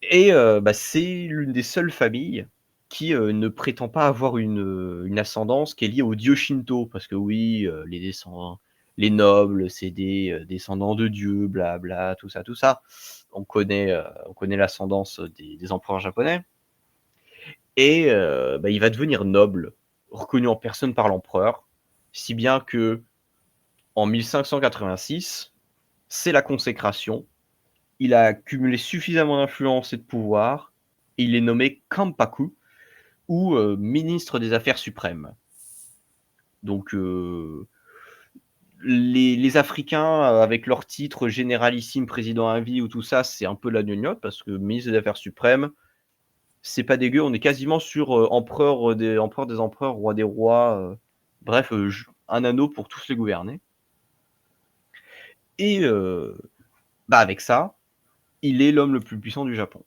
Et c'est l'une des seules familles qui ne prétend pas avoir une ascendance qui est liée au dieu Shinto. Parce que oui, les descendants, les nobles, c'est des descendants de dieux, blabla, tout ça, tout ça. On connaît l'ascendance des empereurs japonais. Et il va devenir noble, reconnu en personne par l'empereur, si bien que en 1586, c'est la consécration. Il a accumulé suffisamment d'influence et de pouvoir, et il est nommé Kampaku, ou ministre des Affaires suprêmes. Donc, les Africains, avec leur titre généralissime, président à vie ou tout ça, c'est un peu la gnognotte, parce que ministre des Affaires suprêmes, c'est pas dégueu. On est quasiment sur empereur des empereurs, roi des rois. Bref, un anneau pour tous les gouverner. Et avec ça, il est l'homme le plus puissant du Japon.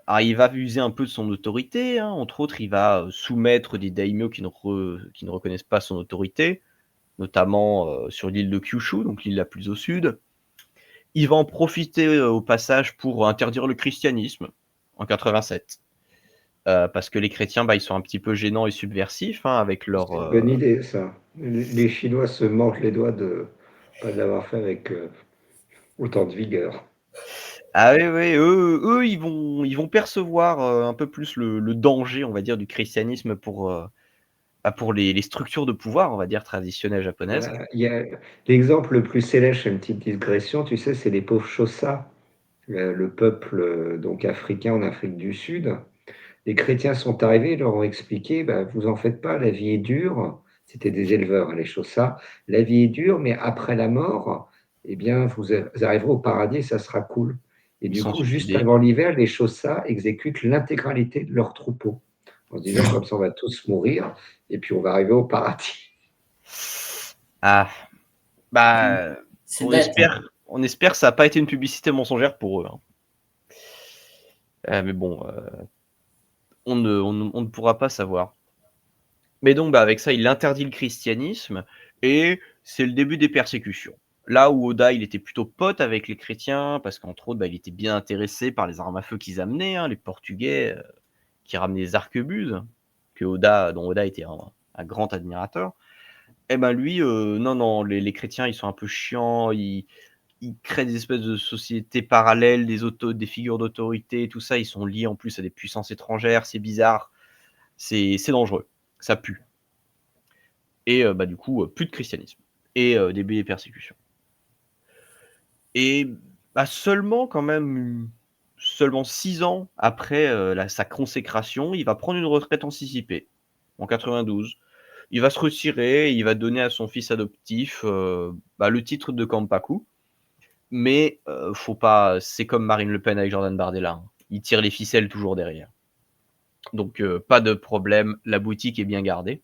Alors, il va user un peu de son autorité, hein. Entre autres, il va soumettre des daimyo qui ne reconnaissent pas son autorité, notamment sur l'île de Kyushu, donc l'île la plus au sud. Il va en profiter au passage pour interdire le christianisme en 87. Parce que les chrétiens, ils sont un petit peu gênants et subversifs, hein, avec leur... C'est une bonne idée, ça. Les Chinois se mordent les doigts de pas de l'avoir fait avec autant de vigueur. Ah oui, eux ils vont percevoir un peu plus le danger, on va dire, du christianisme pour les structures de pouvoir, on va dire, traditionnelles japonaises. Il y a l'exemple le plus célèbre, je fais une petite digression, tu sais, c'est les pauvres Xhosa, le peuple donc africain en Afrique du Sud. Les chrétiens sont arrivés, ils leur ont expliqué, vous en faites pas, la vie est dure. C'était des éleveurs, hein, les Xhosa. La vie est dure, mais après la mort, eh bien, vous arriverez au paradis, ça sera cool. Et Ils du sont coup, juste suicidés. avant l'hiver, les Xhosa exécutent l'intégralité de leur troupeau, en se disant comme ça, on va tous mourir, et puis on va arriver au paradis. Ah, C'est on bête. espère que ça n'a pas été une publicité mensongère pour eux, hein. Mais bon, on ne pourra pas savoir. Mais donc, avec ça, il interdit le christianisme et c'est le début des persécutions. Là où Oda, il était plutôt pote avec les chrétiens, parce qu'entre autres, il était bien intéressé par les armes à feu qu'ils amenaient, hein, les Portugais qui ramenaient des arquebuses, dont Oda était un grand admirateur. Et lui, non, les chrétiens, ils sont un peu chiants, ils créent des espèces de sociétés parallèles, des figures d'autorité, tout ça, ils sont liés en plus à des puissances étrangères, c'est bizarre, c'est dangereux, ça pue. Et du coup, plus de christianisme et début des persécutions. Et seulement 6 ans après sa consécration, il va prendre une retraite anticipée en 92. Il va se retirer, il va donner à son fils adoptif le titre de Kampaku. Mais faut pas, c'est comme Marine Le Pen avec Jordan Bardella, hein. Il tire les ficelles toujours derrière. Donc pas de problème, la boutique est bien gardée.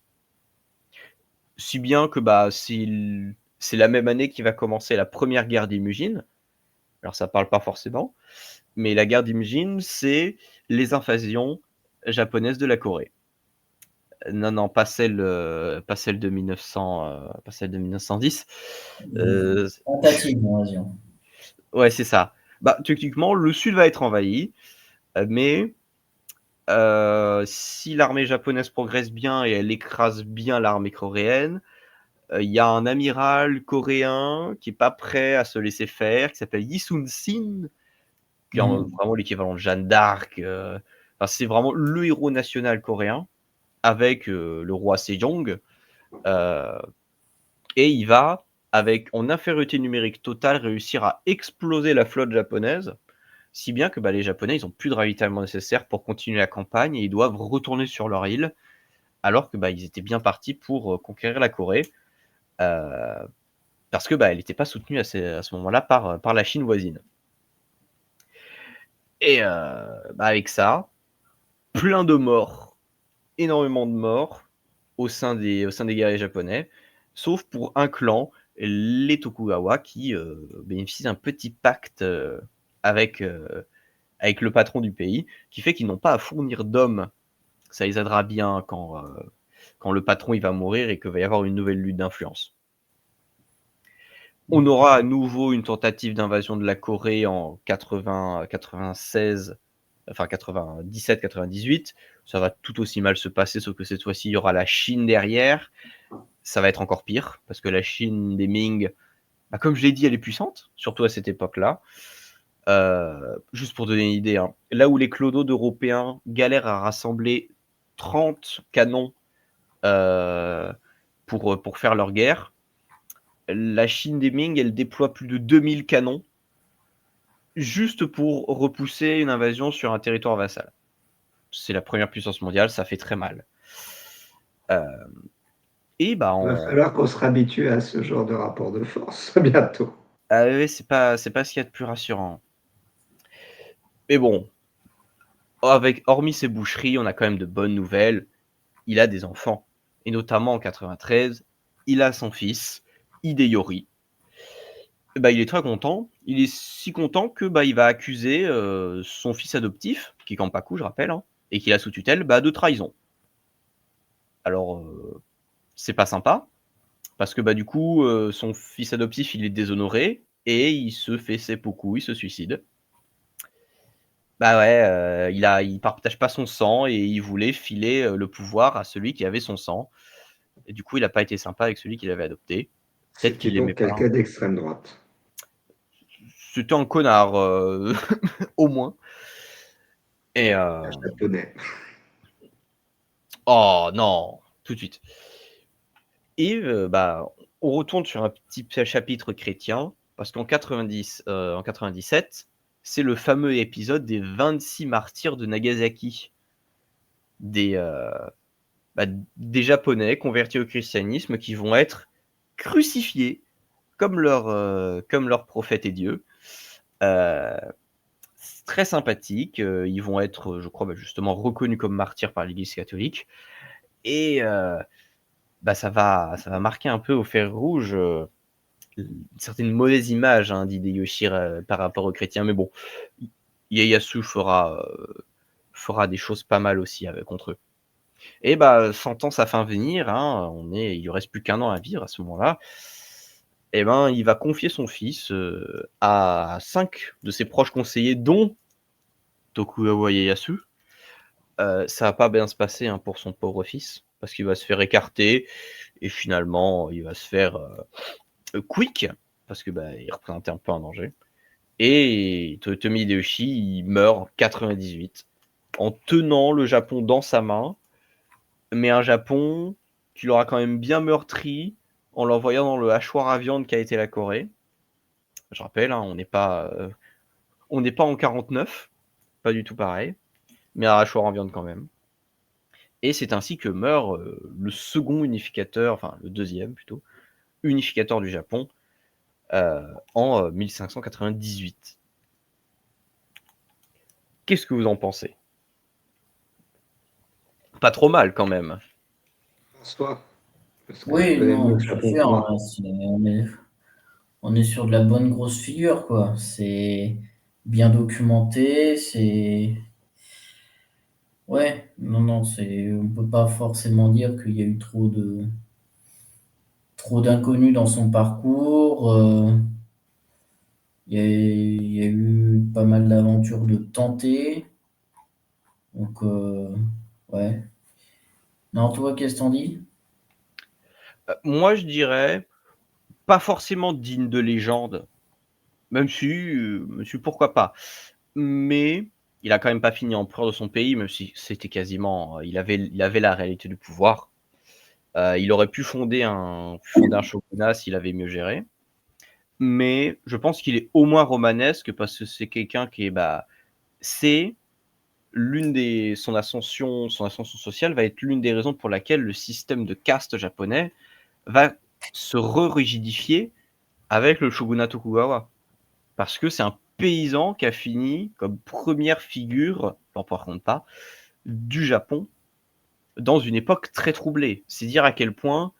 Si bien que c'est la même année qui va commencer la première guerre d'Imugine. Alors ça parle pas forcément, mais la guerre d'Imugine, c'est les invasions japonaises de la Corée. Non, pas celle de 1900, pas celle de 1910. Tentative d'invasion. Ouais, c'est ça. Techniquement, le sud va être envahi, mais Si l'armée japonaise progresse bien et elle écrase bien l'armée coréenne, il y a un amiral coréen qui est pas prêt à se laisser faire, qui s'appelle Yi Sun-sin, qui est vraiment l'équivalent de Jeanne d'Arc. Enfin, c'est vraiment le héros national coréen avec le roi Sejong. Et il va, en infériorité numérique totale, réussir à exploser la flotte japonaise, si bien que les Japonais, ils n'ont plus de ravitaillement nécessaire pour continuer la campagne et ils doivent retourner sur leur île, alors que ils étaient bien partis pour conquérir la Corée, parce que elle n'était pas soutenue à ce moment-là par la Chine voisine. Et avec ça, plein de morts, énormément de morts au sein des guerriers japonais, sauf pour un clan, les Tokugawa, qui bénéficient d'un petit pacte avec le patron du pays, qui fait qu'ils n'ont pas à fournir d'hommes. Ça les aidera bien quand le patron il va mourir et qu'il va y avoir une nouvelle lutte d'influence. On aura à nouveau une tentative d'invasion de la Corée en 96, enfin 97-98. Ça va tout aussi mal se passer, sauf que cette fois-ci, il y aura la Chine derrière. Ça va être encore pire, parce que la Chine des Ming, comme je l'ai dit, elle est puissante, surtout à cette époque-là. Juste pour donner une idée, hein, là où les clodos d'Européens galèrent à rassembler 30 canons pour faire leur guerre, la Chine des Ming, elle déploie plus de 2000 canons juste pour repousser une invasion sur un territoire vassal. C'est la première puissance mondiale, ça fait très mal. Il va falloir qu'on se réhabitue à ce genre de rapport de force bientôt. Ah oui, c'est pas ce qu'il y a de plus rassurant. Mais bon, hormis ces boucheries, on a quand même de bonnes nouvelles. Il a des enfants. Et notamment en 93, il a son fils, Hideyori. Il est très content. Il est si content que il va accuser son fils adoptif, qui est Kampaku, je rappelle, hein, et qu'il a sous tutelle, de trahison. Alors, c'est pas sympa, parce que du coup, son fils adoptif, il est déshonoré, et il se fait seppuku, il se suicide. Il partage pas son sang, et il voulait filer le pouvoir à celui qui avait son sang. Et du coup, il n'a pas été sympa avec celui qu'il avait adopté. Peut-être qu'il l'aimait pas. C'était donc quelqu'un d'extrême droite. C'était un connard, au moins. Et Un japonais. Oh non, tout de suite. Et on retourne sur un petit chapitre chrétien, parce qu'en 97, c'est le fameux épisode des 26 martyrs de Nagasaki. Des Japonais convertis au christianisme qui vont être crucifiés comme leur prophète et Dieu. C'est très sympathique. Ils vont être, je crois, justement reconnus comme martyrs par l'Église catholique. Et ça va marquer un peu au fer rouge une certaine mauvaise image d'Hideyoshi par rapport aux chrétiens. Mais bon, Ieyasu fera des choses pas mal aussi contre eux. Et sentant sa fin venir, il lui reste plus qu'1 an à vivre à ce moment-là. Et il va confier son fils à 5 de ses proches conseillers, dont Tokugawa Ieyasu. Ça va pas bien se passer pour son pauvre fils, parce qu'il va se faire écarter, et finalement, il va se faire quick, parce que il représentait un peu un danger. Et Toyotomi Hideyoshi, il meurt en 98, en tenant le Japon dans sa main, mais un Japon qui l'aura quand même bien meurtri en l'envoyant dans le hachoir à viande qu'a été la Corée. Je rappelle, on n'est pas en 49, pas du tout pareil, mais un hachoir en viande quand même. Et c'est ainsi que meurt le second unificateur, enfin le deuxième plutôt, unificateur du Japon, en 1598. Qu'est-ce que vous en pensez? Pas trop mal quand même. François. Oui, non, tout à fait. On est sur de la bonne grosse figure, quoi. C'est bien documenté, c'est... Ouais, non, on peut pas forcément dire qu'il y a eu trop d'inconnus dans son parcours. Il y a eu pas mal d'aventures de tenter. Donc, ouais. Non, toi, qu'est-ce que t'en dis? Moi, je dirais, pas forcément digne de légende, même si pourquoi pas. Mais il a quand même pas fini empereur de son pays, même si c'était quasiment, il avait la réalité du pouvoir. Il aurait pu fonder un shogunat s'il avait mieux géré. Mais je pense qu'il est au moins romanesque parce que c'est quelqu'un qui est, c'est son ascension sociale va être l'une des raisons pour laquelle le système de caste japonais va se rigidifier avec le shogunat Tokugawa. Parce que c'est un paysan qui a fini comme première figure, l'empereur compte pas, du Japon dans une époque très troublée. C'est dire à quel point,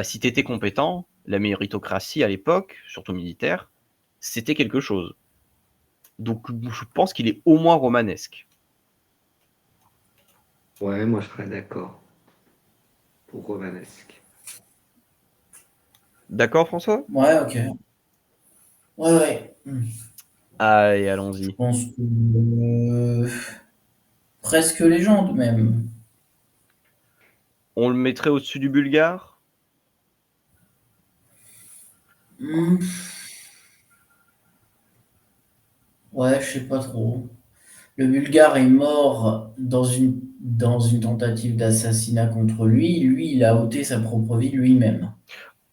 si tu étais compétent, la méritocratie à l'époque, surtout militaire, c'était quelque chose. Donc je pense qu'il est au moins romanesque. Ouais, moi je serais d'accord pour romanesque. D'accord, François? Ouais, ok. Ouais, ouais. Allez, Je allons-y. pense que presque légende même. On le mettrait au-dessus du bulgare? Hmm, ouais, je sais pas trop. Le Bulgare est mort dans une tentative d'assassinat contre lui. Lui, il a ôté sa propre vie lui-même.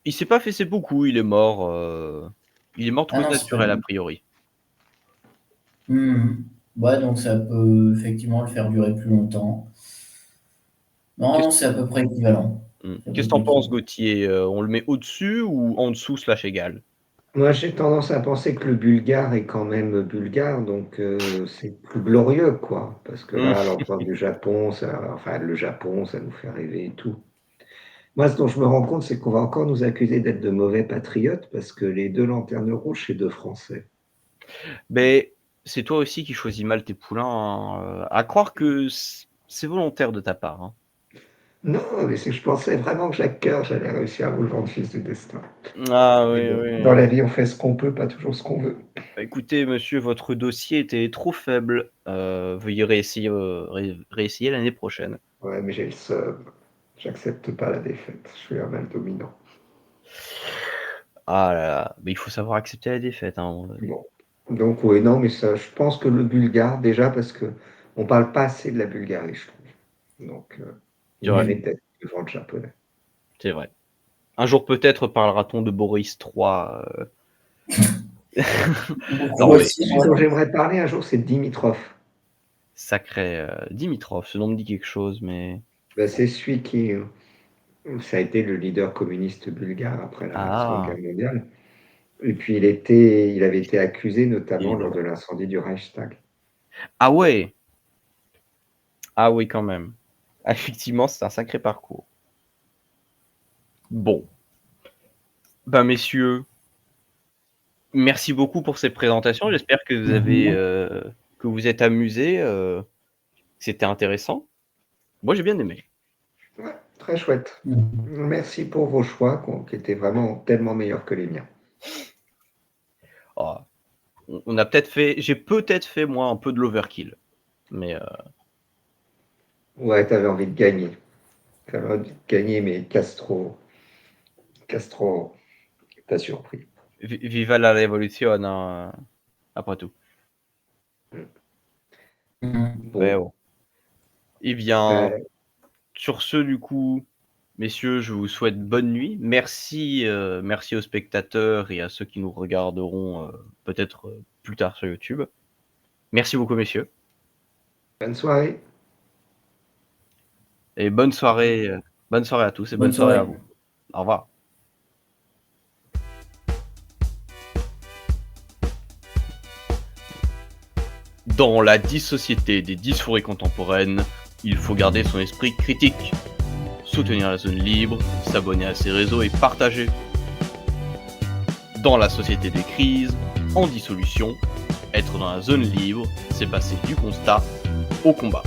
Il s'est pas fait seppuku, il est mort de Ah cause non, c'est pas naturelle a lui. priori. Ouais, donc ça peut effectivement le faire durer plus longtemps. Qu'est-ce Non, c'est à peu près équivalent. C'est à peu qu'est-ce que près tu penses, équivalent. Gauthier? On le met au-dessus ou en dessous slash égal? Moi j'ai tendance à penser que le bulgare est quand même bulgare, donc c'est plus glorieux, quoi. Parce que Mmh. là, l'empereur du Japon, enfin le Japon, ça nous fait rêver et tout. Moi, ce dont je me rends compte, c'est qu'on va encore nous accuser d'être de mauvais patriotes parce que les deux lanternes rouges, c'est deux Français. Beh, c'est toi aussi qui choisis mal tes poulains, hein, à croire que c'est volontaire de ta part, hein. Non, mais c'est que je pensais vraiment que Jacques Coeur, j'allais réussir à vous le vendre fils du destin. Ah Mais oui, bon, dans oui. la vie, on fait ce qu'on peut, pas toujours ce qu'on veut. Bah, écoutez monsieur, votre dossier était trop faible, veuillez réessayer l'année prochaine. Ouais, mais j'ai le seum. J'accepte pas la défaite. Je suis un mal dominant. Ah là là, mais il faut savoir accepter la défaite, hein, à un moment donné. Bon. Donc, oui, non, mais ça, je pense que le bulgare, déjà, parce que on parle pas assez de la Bulgarie, je trouve. Donc, C'est il vrai, mérite d'être devant le japonais. c'est vrai. Un jour peut-être parlera-t-on de Boris III, Beaucoup non mais aussi, Celui ouais. dont j'aimerais parler un jour, c'est Dimitrov. sacré, Dimitrov, ce nom me dit quelque chose, mais Ben, c'est celui qui, ça a été le leader communiste bulgare après la Seconde ah! Guerre mondiale. Et puis, il avait été accusé notamment lors de l'incendie du Reichstag. Ah ouais! Ah oui, quand même. Ah, effectivement, c'est un sacré parcours. Bon, messieurs, merci beaucoup pour ces présentations. J'espère Mhm. que vous êtes amusés, que c'était intéressant. Moi, j'ai bien aimé. Ouais, très chouette. Mhm. Merci pour vos choix qui étaient vraiment tellement meilleurs que les miens. Ah, on a peut-être fait j'ai peut-être fait, moi, un peu de l'overkill, mais Ouais, t'avais envie de gagner. T'avais envie de gagner, mais Castro t'a surpris. viva la révolution, hein, après tout. Mhm. Ouais, Bon, oh. Eh bien, euh, sur ce, du coup, messieurs, je vous souhaite bonne nuit. Merci aux spectateurs et à ceux qui nous regarderont, peut-être, plus tard sur YouTube. Merci beaucoup, messieurs, bonne soirée. et bonne soirée à tous et bonne Bonne soirée à soirée. vous. Au revoir. Dans la société des dysfories contemporaines, il faut garder son esprit critique, soutenir la zone libre, s'abonner à ses réseaux et partager. Dans la société des crises, en dissolution, être dans la zone libre, c'est passer du constat au combat.